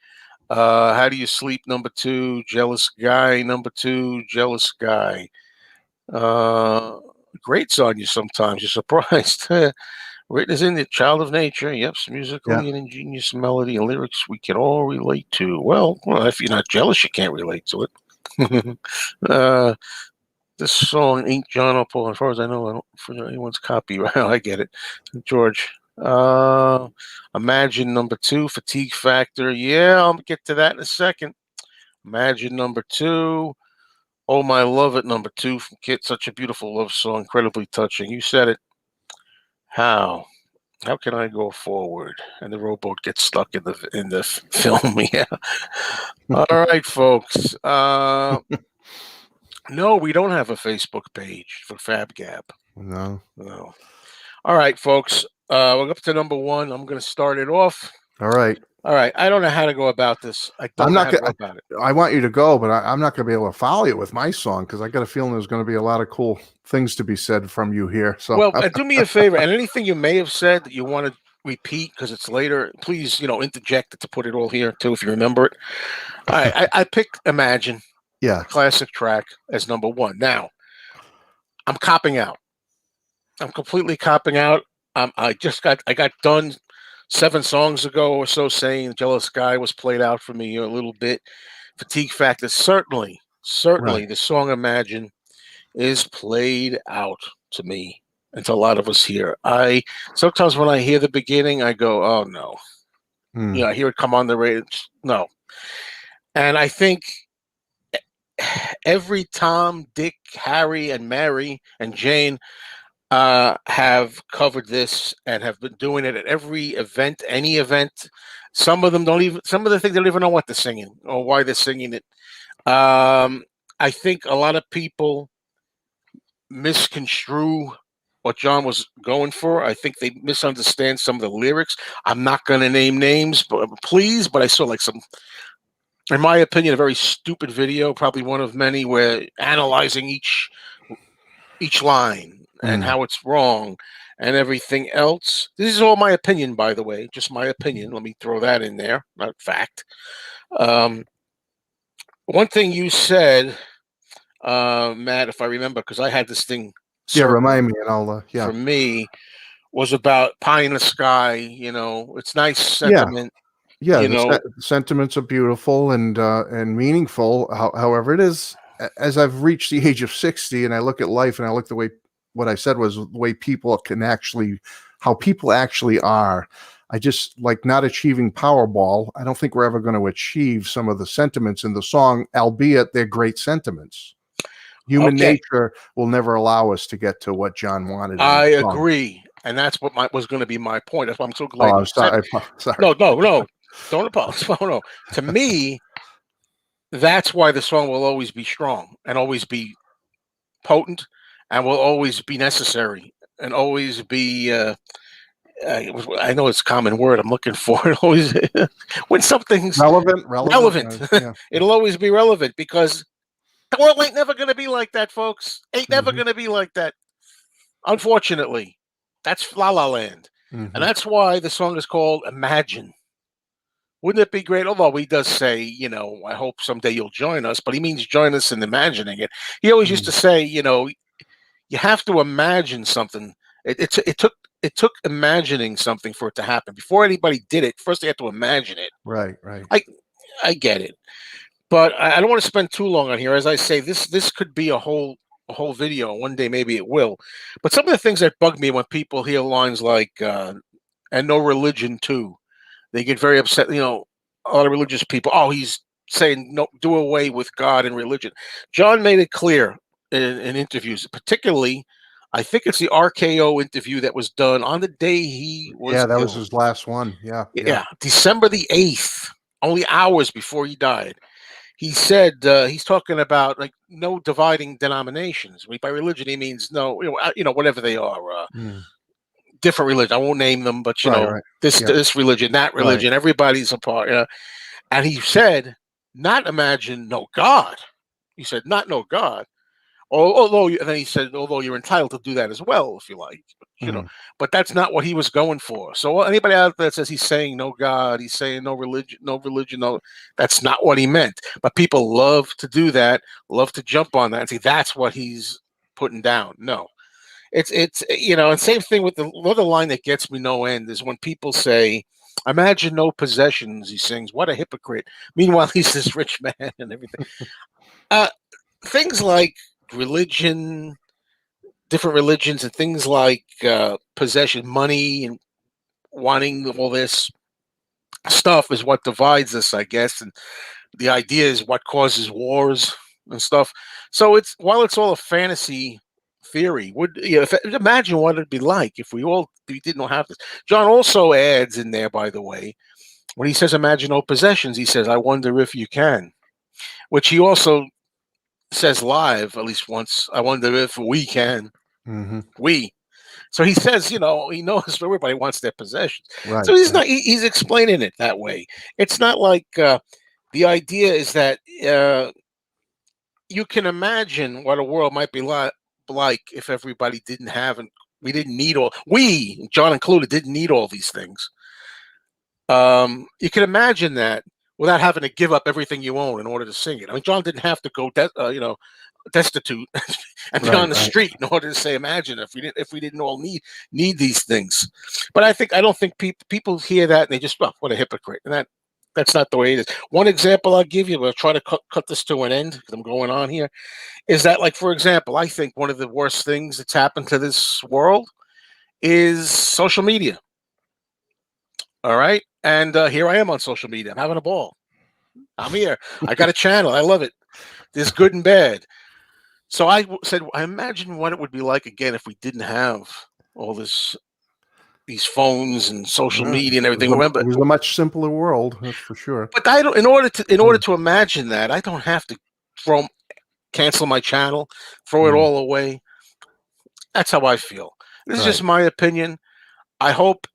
[SPEAKER 1] How Do You Sleep, number 2, Jealous Guy, number 2, Jealous Guy. Grates on you sometimes. You're surprised. Written as in the child of nature. Yep, musically an ingenious melody and lyrics we can all relate to. Well, if you're not jealous, you can't relate to it. This song ain't John or Paul. As far as I know, I don't for anyone's copyright. I get it, George. Imagine number 2, Fatigue Factor. Yeah, I'll get to that in a second. Imagine number 2. Oh My Love at number 2 from Kit. Such a beautiful love song, incredibly touching. You said it. How can I go forward? And the rowboat gets stuck in the film. Yeah. All right, folks. No, we don't have a Facebook page for FaB GaB.
[SPEAKER 2] No.
[SPEAKER 1] All right, folks. We're up to number 1. I'm going to start it off.
[SPEAKER 2] All right.
[SPEAKER 1] I don't know how to go about this. I don't know how to go about it.
[SPEAKER 2] I want you to go, but I'm not going to be able to follow you with my song because I got a feeling there's going to be a lot of cool things to be said from you here. So,
[SPEAKER 1] well, do me a favor, and anything you may have said that you want to repeat because it's later, please, interject it to put it all here too if you remember it. All right, I picked Imagine, classic track, as number 1. Now, I'm copping out. I'm completely copping out. I got done 7 songs ago or so saying Jealous Guy was played out for me a little bit. Fatigue Factor, certainly the song Imagine is played out to me and to a lot of us here. Sometimes when I hear the beginning, I go, oh no. I hear it come on the radio. No. And I think every Tom, Dick, Harry, and Mary, and Jane have covered this and have been doing it at every event, any event. Some of them some of the things they don't even know what they're singing or why they're singing it. I think a lot of people misconstrue what John was going for. I think they misunderstand some of the lyrics. I'm not going to name names, but I saw like some, in my opinion, a very stupid video, probably one of many, where analyzing each line. and how it's wrong and everything else. This is all my opinion, by the way, just my opinion. Let me throw that in there, not fact. One thing you said, Matt, if I remember, because I had this thing
[SPEAKER 2] remind me, and I'll
[SPEAKER 1] for me, was about pie in the sky. It's nice sentiment.
[SPEAKER 2] The sentiments are beautiful and meaningful. However, it is, as I've reached the age of 60 and I look at life and I look what I said was the way how people actually are. I just like not achieving Powerball. I don't think we're ever going to achieve some of the sentiments in the song, albeit they're great sentiments. Human nature will never allow us to get to what John wanted.
[SPEAKER 1] I agree. And that's what was going to be my point. That's why I'm so glad.
[SPEAKER 2] Oh, sorry.
[SPEAKER 1] No. Don't apologize. No. To me, that's why the song will always be strong and always be potent and will always be necessary and always be I know it's a common word I'm looking for. Always when something's relevant. It'll always be relevant because the world ain't never going to be like that, folks. Ain't never going to be like that. Unfortunately, that's La La Land. And that's why the song is called Imagine. Wouldn't it be great? Although he does say, I hope someday you'll join us, but he means join us in imagining it. He always used to say, you have to imagine something. It took imagining something for it to happen. Before anybody did it, first they had to imagine it.
[SPEAKER 2] Right.
[SPEAKER 1] I get it. But I don't want to spend too long on here. As I say, this could be a whole video. One day maybe it will. But some of the things that bug me when people hear lines like "and no religion too," they get very upset. A lot of religious people. Oh, he's saying no, do away with God and religion. John made it clear in interviews, particularly. I think it's the RKO interview that was done on the day he was.
[SPEAKER 2] Yeah, that was his last one. Yeah.
[SPEAKER 1] December the 8th, only hours before he died. He said he's talking about like no dividing denominations. By religion, he means no, whatever they are, different religion. I won't name them, but this religion, that religion, everybody's a part. And he said, not imagine no God. He said, not no God. And then he said, although you're entitled to do that as well if you like, but that's not what he was going for. So anybody out there that says he's saying no God, he's saying no religion, no, that's not what he meant. But people love to do that, love to jump on that and say that's what he's putting down. No, it's and same thing with the other line that gets me no end is when people say, imagine no possessions. He sings, what a hypocrite. Meanwhile, he's this rich man and everything. Things like religion, different religions, and things like possession, money, and wanting all this stuff is what divides us, I guess. And the idea is what causes wars and stuff. So while it's all a fantasy theory, imagine what it'd be like if we didn't have this. John also adds in there, by the way, when he says imagine no possessions, he says, I wonder if you can, which he also says live at least once. I wonder if we can. We. So he says, he knows everybody wants their possessions.
[SPEAKER 2] Right,
[SPEAKER 1] so he's explaining it that way. It's not like the idea is that you can imagine what a world might be like if everybody didn't have, and we didn't need John included, didn't need all these things. You can imagine that without having to give up everything you own in order to sing it. I mean, John didn't have to go, destitute and be on the street in order to say, imagine if we didn't all need these things. But I don't think people hear that and they just, well, what a hypocrite. And that's not the way it is. One example I'll give you, we'll try to cut this to an end because I'm going on here, is that, like, for example, I think one of the worst things that's happened to this world is social media. All right. And here I am on social media. I'm having a ball. I'm here. I got a channel. I love it. There's good and bad. So I said, I imagine what it would be like again if we didn't have all these phones and social media and everything.
[SPEAKER 2] Remember, it was a much simpler world, that's for sure.
[SPEAKER 1] But I don't. In order to imagine that, I don't have to cancel my channel, throw it all away. That's how I feel. This is just my opinion. I hope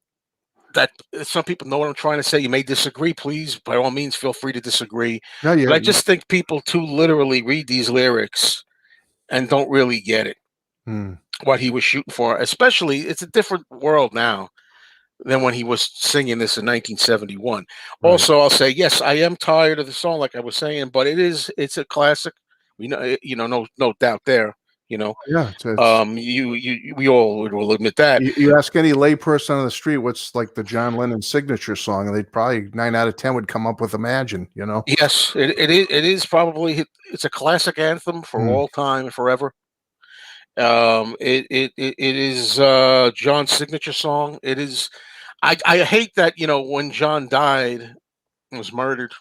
[SPEAKER 1] that some people know what I'm trying to say. You may disagree. Please, by all means, feel free to disagree. But I just think people too literally read these lyrics and don't really get it. what he was shooting for. Especially, it's a different world now than when he was singing this in 1971.
[SPEAKER 2] Right.
[SPEAKER 1] Also, I'll say yes, I am tired of the song, like I was saying, but it's a classic. We know, no doubt there. You know,
[SPEAKER 2] Yeah, it's
[SPEAKER 1] we all will admit that.
[SPEAKER 2] you ask any layperson on the street what's like the John Lennon signature song, and they'd probably 9 out of 10 would come up with "Imagine."
[SPEAKER 1] Yes, it is probably it's a classic anthem for
[SPEAKER 2] Mm.
[SPEAKER 1] all time and forever. It is John's signature song. It is. I hate that when John died, was murdered,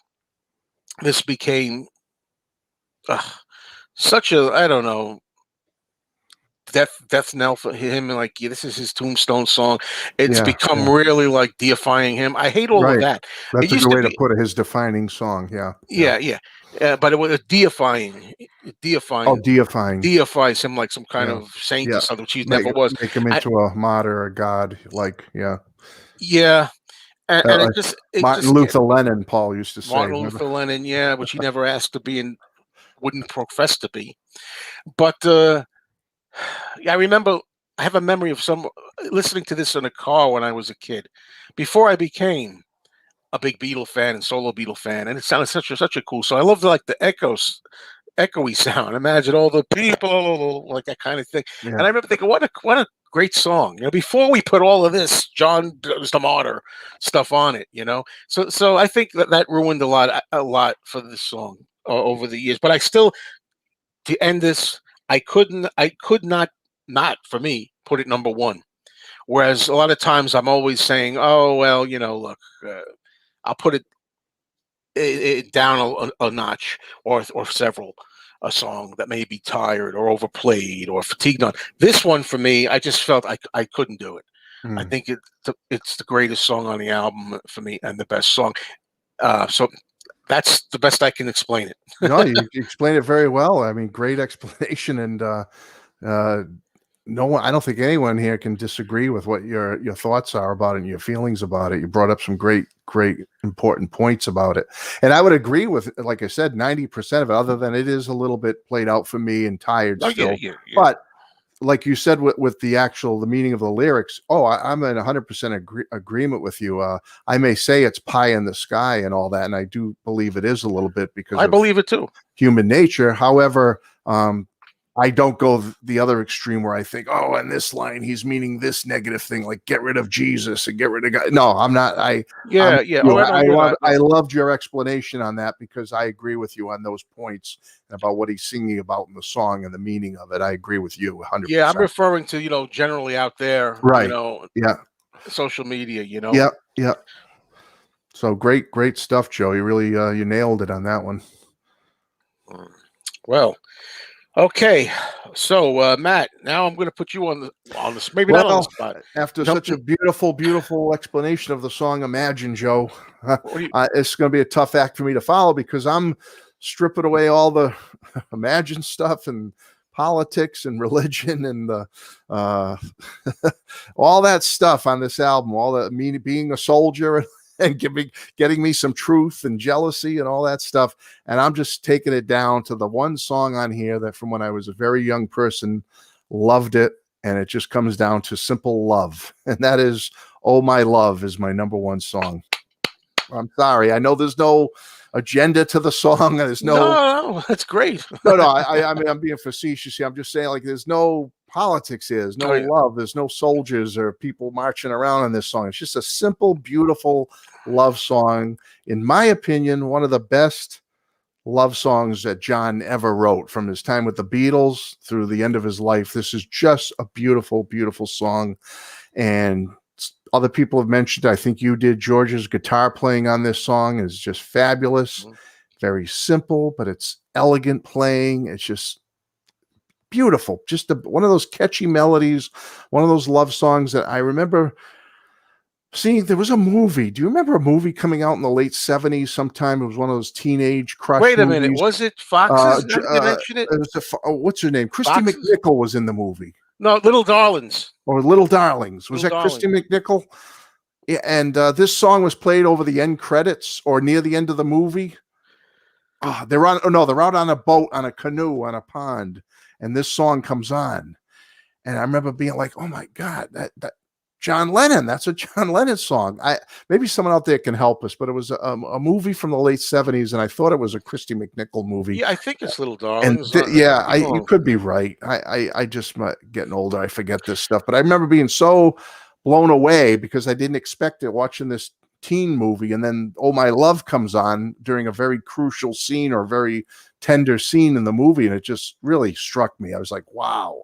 [SPEAKER 1] this became such a, I don't know, death knell for him, and like, yeah, this is his tombstone song. It's
[SPEAKER 2] Yeah,
[SPEAKER 1] become
[SPEAKER 2] yeah,
[SPEAKER 1] really like deifying him. I hate all of
[SPEAKER 2] right.
[SPEAKER 1] that. It
[SPEAKER 2] That's a good
[SPEAKER 1] used to
[SPEAKER 2] way to
[SPEAKER 1] be,
[SPEAKER 2] put it. His defining song. Yeah, yeah.
[SPEAKER 1] yeah, yeah, but it was deifying,
[SPEAKER 2] Oh,
[SPEAKER 1] deifying,
[SPEAKER 2] deifying.
[SPEAKER 1] deifies him like some kind
[SPEAKER 2] Yeah,
[SPEAKER 1] of saint or
[SPEAKER 2] yeah.
[SPEAKER 1] something, which he
[SPEAKER 2] Make
[SPEAKER 1] never was.
[SPEAKER 2] make him
[SPEAKER 1] I,
[SPEAKER 2] into a martyr, a god. Like, yeah.
[SPEAKER 1] yeah, and
[SPEAKER 2] Like
[SPEAKER 1] it
[SPEAKER 2] Martin
[SPEAKER 1] just get
[SPEAKER 2] Luther Lennon, Paul used to say.
[SPEAKER 1] Martin
[SPEAKER 2] Remember?
[SPEAKER 1] Luther Lennon, yeah, which he never asked to be and wouldn't profess to be. But yeah, I remember. I have a memory of some listening to this in a car when I was a kid, before I became a big Beatle fan and solo Beatle fan, and it sounded such a cool song. I love like the echoey sound. Imagine all the people, like that kind of thing.
[SPEAKER 2] Yeah.
[SPEAKER 1] And I remember thinking, what a great song. Before we put all of this John was the martyr stuff on it. So I think that ruined a lot for this song over the years. But I still, to end this, I could not for me put it number one. Whereas a lot of times I'm always saying, oh well, look, I'll put it down a notch or several, a song that may be tired or overplayed or fatigued on. This one for me, I just felt I couldn't do it. I
[SPEAKER 2] Mm.
[SPEAKER 1] think it's the greatest song on the album for me and the best song. So that's the best I can explain it.
[SPEAKER 2] No, you explained it very well. I mean, great explanation, and uh, no one. I don't think anyone here can disagree with what your thoughts are about it and your feelings about it. You brought up some great important points about it, and I would agree with, like I said, 90% of it. Other than it is a little bit played out for me and tired
[SPEAKER 1] Oh yeah,
[SPEAKER 2] still,
[SPEAKER 1] yeah, yeah.
[SPEAKER 2] but like you said with the meaning of the lyrics, I'm in 100% agreement with you. I may say it's pie in the sky and all that, and I do believe it is a little bit because
[SPEAKER 1] I
[SPEAKER 2] of
[SPEAKER 1] believe it too.
[SPEAKER 2] human nature. However, I don't go the other extreme where I think, oh, in this line he's meaning this negative thing, like get rid of Jesus and get rid of God. No, I'm not. I'm
[SPEAKER 1] Yeah, yeah. Oh, no, you're not.
[SPEAKER 2] I
[SPEAKER 1] No.
[SPEAKER 2] loved your explanation on that because I agree with you on those points about what he's singing about in the song and the meaning of it. I agree with you
[SPEAKER 1] Yeah, I'm
[SPEAKER 2] 100%.
[SPEAKER 1] referring to generally out there,
[SPEAKER 2] Right. Yeah.
[SPEAKER 1] social media.
[SPEAKER 2] Yeah. Yeah. So great stuff, Joe. You really you nailed it on that one.
[SPEAKER 1] Mm. Well, okay. So, Matt, now I'm going to put you on the maybe not on the
[SPEAKER 2] Well,
[SPEAKER 1] spot.
[SPEAKER 2] after such a
[SPEAKER 1] Something.
[SPEAKER 2] beautiful explanation of the song "Imagine," Joe,
[SPEAKER 1] What do you?
[SPEAKER 2] it's going to be a tough act for me to follow because I'm stripping away all the Imagine stuff and politics and religion and the uh, all that stuff on this album. All that me being a soldier and getting me some truth and jealousy and all that stuff. And I'm just taking it down to the one song on here that from when I was a very young person, loved it. And it just comes down to simple love. And that is, Oh My Love is my number one song. I'm sorry. I know there's no agenda to the song. There's
[SPEAKER 1] No, that's great.
[SPEAKER 2] no. I mean, I'm being facetious here. I'm just saying, like, there's no politics here. There's no
[SPEAKER 1] Oh yeah.
[SPEAKER 2] love. There's no soldiers or people marching around in this song. It's just a simple, beautiful love song. In my opinion, one of the best love songs that John ever wrote from his time with the Beatles through the end of his life. This is just a beautiful song. And other people have mentioned, I think you did, George's guitar playing on this song is just fabulous.
[SPEAKER 1] Mhm.
[SPEAKER 2] Very simple, but it's elegant playing. It's just beautiful. Just one of those catchy melodies, one of those love songs that I remember seeing. There was a movie. Do you remember a movie coming out in the late 70s sometime? It was one of those teenage crush
[SPEAKER 1] Wait a minute.
[SPEAKER 2] movies.
[SPEAKER 1] Was it Foxes? Now that you mention it,
[SPEAKER 2] It was what's her name? Christy
[SPEAKER 1] Foxes?
[SPEAKER 2] McNichol was in the movie.
[SPEAKER 1] No, Little Darlings.
[SPEAKER 2] Or Little Darlings. Was
[SPEAKER 1] Little
[SPEAKER 2] that Christy
[SPEAKER 1] Darlings.
[SPEAKER 2] McNichol? Yeah, and this song was played over the end credits or near the end of the movie. They're out on a boat, on a canoe, on a pond, and this song comes on. And I remember being like, oh my God, that John Lennon, that's a John Lennon song. Maybe someone out there can help us, but it was a movie from the late 70s, and I thought it was a Christy McNichol movie.
[SPEAKER 1] Yeah, I think it's Little
[SPEAKER 2] And
[SPEAKER 1] Darlings.
[SPEAKER 2] yeah,
[SPEAKER 1] Could be
[SPEAKER 2] you
[SPEAKER 1] wrong.
[SPEAKER 2] could be right. I just getting older. I forget this stuff, but I remember being so blown away because I didn't expect it watching this teen movie, and then "Oh My Love" comes on during a very crucial scene or very tender scene in the movie, and it just really struck me. I was like, wow.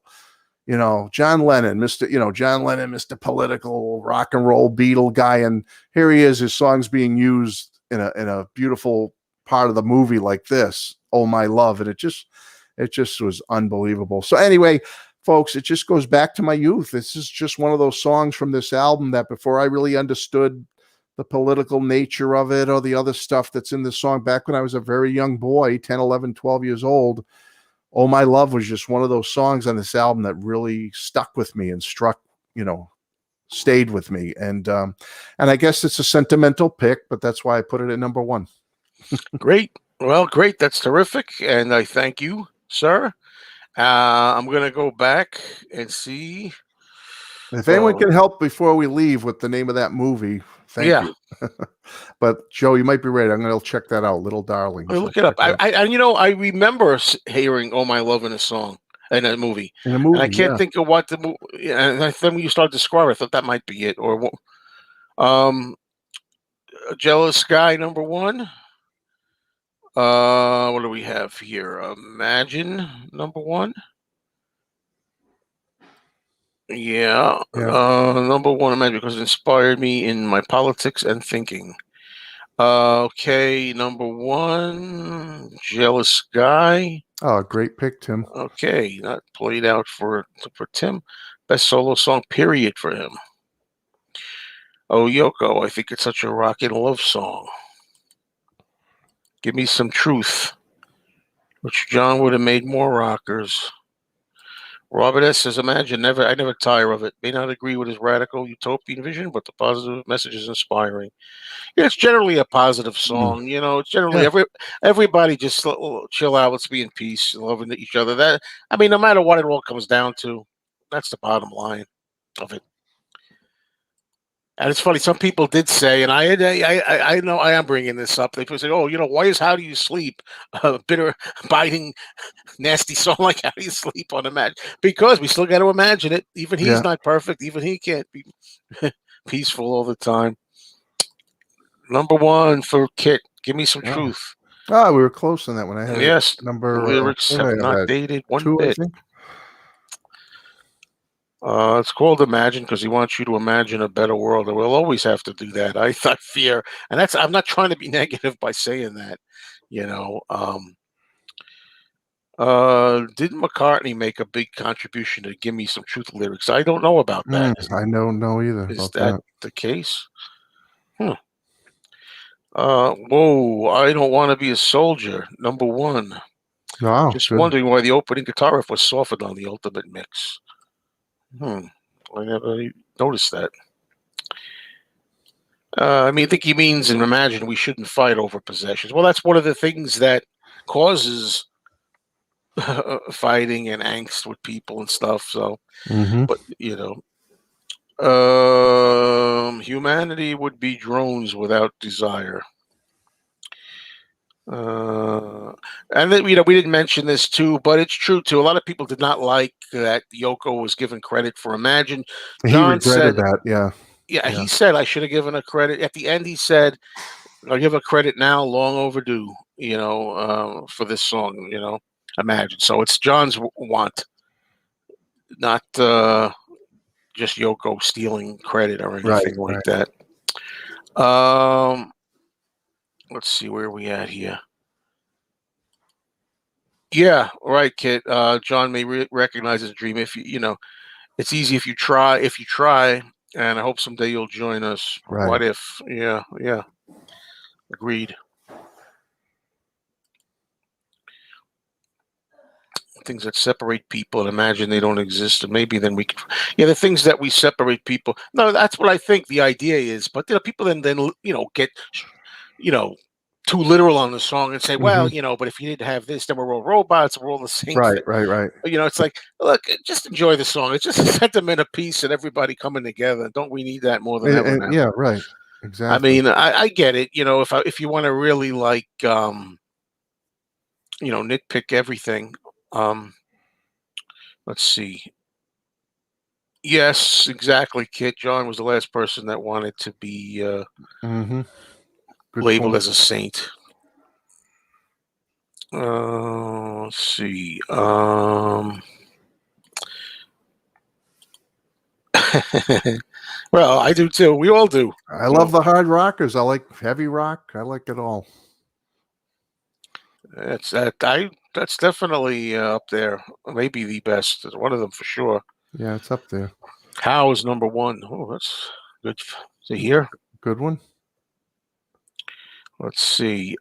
[SPEAKER 2] John Lennon, John Lennon, Mr. Political Rock and Roll Beatle guy, and here he is. His song's being used in a beautiful part of the movie like this, "Oh My Love," and it just was unbelievable. So anyway, folks, it just goes back to my youth. This is just one of those songs from this album that before I really understood the political nature of it or the other stuff that's in the song back when I was a very young boy, 10, 11, 12 years old. "Oh My Love" was just one of those songs on this album that really stuck with me and stayed with me. And I guess it's a sentimental pick, but that's why I put it at number one.
[SPEAKER 1] Great. Well, great. That's terrific. And I thank you, sir. I'm going to go back and see.
[SPEAKER 2] If anyone can help before we leave with the name of that movie, thank you. But Joe, you might be right. I'm going to check that out. Little Darlings.
[SPEAKER 1] Look it up. I remember hearing "Oh My Love" in a song, in a movie. And I can't think of what the movie. And then when you start describing, I thought that might be it. Or, "Jealous Guy" number one. What do we have here? "Imagine" number one. Yeah. Number one, "Imagine," because it inspired me in my politics and thinking. Okay, number one, "Jealous Guy."
[SPEAKER 2] Oh, great pick, Tim.
[SPEAKER 1] Okay, not played out for Tim. Best solo song, period, for him. "Oh, Yoko," I think it's such a rockin' love song. "Give Me Some Truth," which John would have made more rockers. Robert S. says, "Imagine, I never tire of it. May not agree with his radical utopian vision, but the positive message is inspiring." Yeah, it's generally a positive song. It's generally everybody just chill out. Let's be in peace and loving each other. No matter what it all comes down to, that's the bottom line of it. And it's funny. Some people did say, and I know I am bringing this up. They say, "Oh, why is 'How Do You Sleep' a bitter, biting, nasty song like 'How Do You Sleep' on Imagine?" Because we still got to imagine it. Even he's not perfect. Even he can't be peaceful all the time. Number one for Kit. "Give Me Some Truth."
[SPEAKER 2] Oh, we were close on that one. I had
[SPEAKER 1] Yes,
[SPEAKER 2] number
[SPEAKER 1] the lyrics have not dated one
[SPEAKER 2] two,
[SPEAKER 1] bit. It's called "Imagine" because he wants you to imagine a better world, and we'll always have to do that. I fear, and I'm not trying to be negative by saying that. Didn't McCartney make a big contribution to "Give Me Some Truth" lyrics? I don't know about that.
[SPEAKER 2] I don't know either.
[SPEAKER 1] Is that the case? Whoa, "I Don't Want to Be a Soldier," number one.
[SPEAKER 2] Wow,
[SPEAKER 1] Just wondering why the opening guitar riff was softened on the Ultimate Mix. I never noticed that. I think he means in "Imagine" we shouldn't fight over possessions. Well, that's one of the things that causes fighting and angst with people and stuff. So, but humanity would be drones without desire. And then, we didn't mention this too, but it's true too. A lot of people did not like that Yoko was given credit for "Imagine." John
[SPEAKER 2] regretted that.
[SPEAKER 1] Yeah, he said, "I should have given a credit." At the end, he said, "I'll give a credit now, long overdue, for this song, Imagine." So it's John's want, not just Yoko stealing credit or anything like that. Let's see, where are we at here? Yeah, right, Kit. John may recognize his dream if it's easy if you try. And I hope someday you'll join us.
[SPEAKER 2] Right.
[SPEAKER 1] What if? Yeah. Agreed. Things that separate people, and imagine they don't exist, and maybe then we can. Yeah, the things that we separate people. No, that's what I think the idea is. But people then get too literal on the song and say, well,
[SPEAKER 2] Mhm.
[SPEAKER 1] but if you didn't have this, then we're all robots. We're all the same
[SPEAKER 2] Right,
[SPEAKER 1] thing.
[SPEAKER 2] right.
[SPEAKER 1] It's like, look, just enjoy the song. It's just a sentiment of peace and everybody coming together. Don't we need that more than ever
[SPEAKER 2] And
[SPEAKER 1] now?
[SPEAKER 2] yeah, right.
[SPEAKER 1] I
[SPEAKER 2] Exactly.
[SPEAKER 1] mean, I get it. If you want to really like, nitpick everything. Um, let's see. Yes, exactly, Kit. John was the last person that wanted to be
[SPEAKER 2] Mhm. Good
[SPEAKER 1] labeled
[SPEAKER 2] point.
[SPEAKER 1] as a saint. Let's see. Well, I do too. We all do.
[SPEAKER 2] I love the hard rockers. I like heavy rock. I like it all.
[SPEAKER 1] That's definitely up there. Maybe the best. One of them for sure.
[SPEAKER 2] Yeah, it's up there.
[SPEAKER 1] How is number one? Oh, that's good to hear.
[SPEAKER 2] Good one.
[SPEAKER 1] Let's see.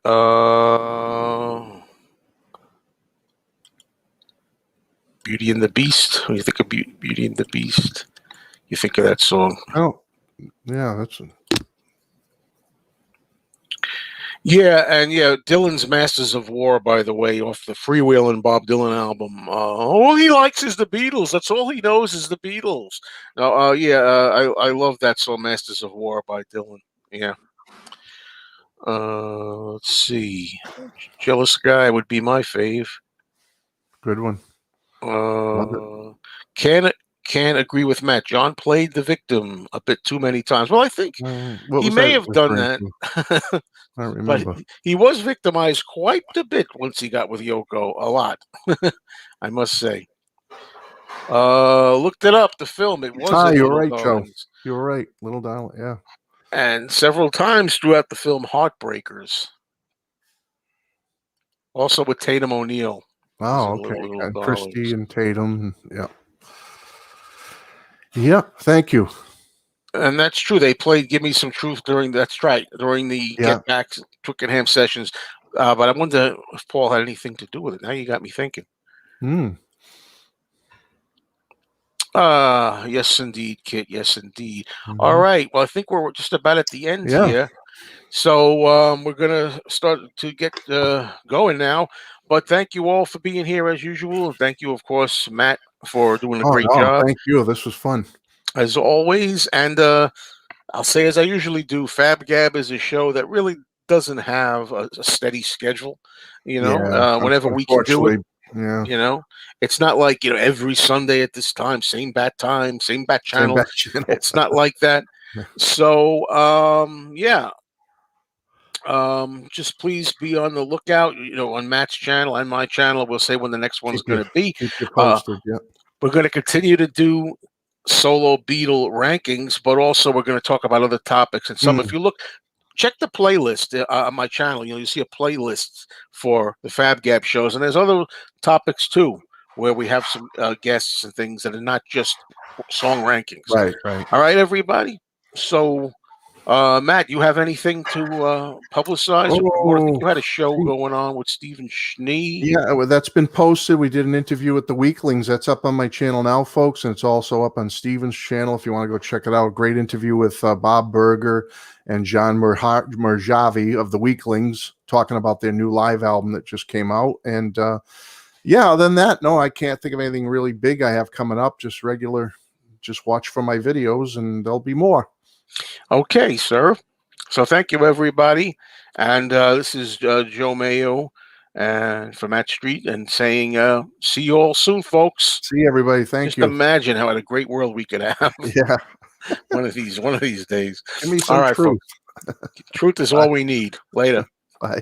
[SPEAKER 1] Beauty and the Beast. When you think of Beauty and the Beast, you think of that song.
[SPEAKER 2] Oh, yeah, that's
[SPEAKER 1] Yeah, Dylan's Masters of War, by the way, off the Freewheelin' Bob Dylan album. All he likes is the Beatles. That's all he knows is the Beatles. I love that song, Masters of War by Dylan. Yeah. Let's see. Jealous Guy would be my fave.
[SPEAKER 2] good one. Love it.
[SPEAKER 1] Can't agree with Matt. John played the victim a bit too many times. Well, I think
[SPEAKER 2] What
[SPEAKER 1] he
[SPEAKER 2] was
[SPEAKER 1] may
[SPEAKER 2] that
[SPEAKER 1] have done
[SPEAKER 2] referring
[SPEAKER 1] that.
[SPEAKER 2] to? I don't
[SPEAKER 1] But
[SPEAKER 2] remember.
[SPEAKER 1] he was victimized quite a bit once he got with Yoko. A lot, I must say. Looked it up. The film. It was in
[SPEAKER 2] You were
[SPEAKER 1] Little
[SPEAKER 2] right, Joe.
[SPEAKER 1] Darlings,
[SPEAKER 2] You were right. Little Darling. Yeah.
[SPEAKER 1] and several times throughout the film, Heartbreakers. Also with Tatum O'Neal. Was
[SPEAKER 2] Oh,
[SPEAKER 1] in
[SPEAKER 2] okay.
[SPEAKER 1] Little
[SPEAKER 2] And Christy
[SPEAKER 1] Darlings.
[SPEAKER 2] and Tatum. Yeah. Yeah. Thank you.
[SPEAKER 1] And that's true. They played "Give Me Some Truth" during the
[SPEAKER 2] Yeah.
[SPEAKER 1] Get Back Twickenham sessions. But I wonder if Paul had anything to do with it. Now you got me thinking.
[SPEAKER 2] Mm.
[SPEAKER 1] Yes, indeed, Kit. Yes, indeed. All
[SPEAKER 2] Hmm.
[SPEAKER 1] right. Well, I think we're just about at the end
[SPEAKER 2] Yeah.
[SPEAKER 1] here. So we're going to start to get going now. But thank you all for being here as usual. Thank you, of course, Matt, for doing a
[SPEAKER 2] Oh
[SPEAKER 1] great
[SPEAKER 2] no,
[SPEAKER 1] job
[SPEAKER 2] thank you. This was fun.
[SPEAKER 1] as always. And I'll say, as I usually do, FaB GaB is a show that really doesn't have a steady schedule.
[SPEAKER 2] Yeah.
[SPEAKER 1] Whenever we can do it.
[SPEAKER 2] Unfortunately. Yeah.
[SPEAKER 1] It's not like every Sunday at this time, same bat
[SPEAKER 2] Same
[SPEAKER 1] channel.
[SPEAKER 2] back channel.
[SPEAKER 1] It's not like that. So just please be on the lookout, on Matt's channel and my channel. We'll say when the next one's going to be.
[SPEAKER 2] Keep you
[SPEAKER 1] uh
[SPEAKER 2] posted. Yeah.
[SPEAKER 1] we're going to continue to do solo Beatle rankings, but also we're going to talk about other topics. And some, if you look, check the playlist on my channel. You see a playlist for the FaB GaB shows, and there's other topics too, where we have some guests and things that are not just song rankings.
[SPEAKER 2] Right.
[SPEAKER 1] All right, everybody. So, Matt, you have anything to publicize? I think you had a show going on with Stephen Schnee.
[SPEAKER 2] Yeah, well, that's been posted. We did an interview with the Weaklings. That's up on my channel now, folks, and it's also up on Stephen's channel if you want to go check it out. Great interview with Bob Berger and John Murjavi of the Weaklings, talking about their new live album that just came out. And other than that, no, I can't think of anything really big I have coming up. Just regular, just watch for my videos, and there'll be more.
[SPEAKER 1] Okay, sir. So thank you, everybody. And this is Joe Mayo and from Matt Street, and saying, see you all soon, folks.
[SPEAKER 2] See everybody. Thank you.
[SPEAKER 1] Just imagine how a great world we could have.
[SPEAKER 2] Yeah.
[SPEAKER 1] one of these days.
[SPEAKER 2] Give me some
[SPEAKER 1] all right,
[SPEAKER 2] truth.
[SPEAKER 1] Folks. Truth is all we need. Later.
[SPEAKER 2] Bye.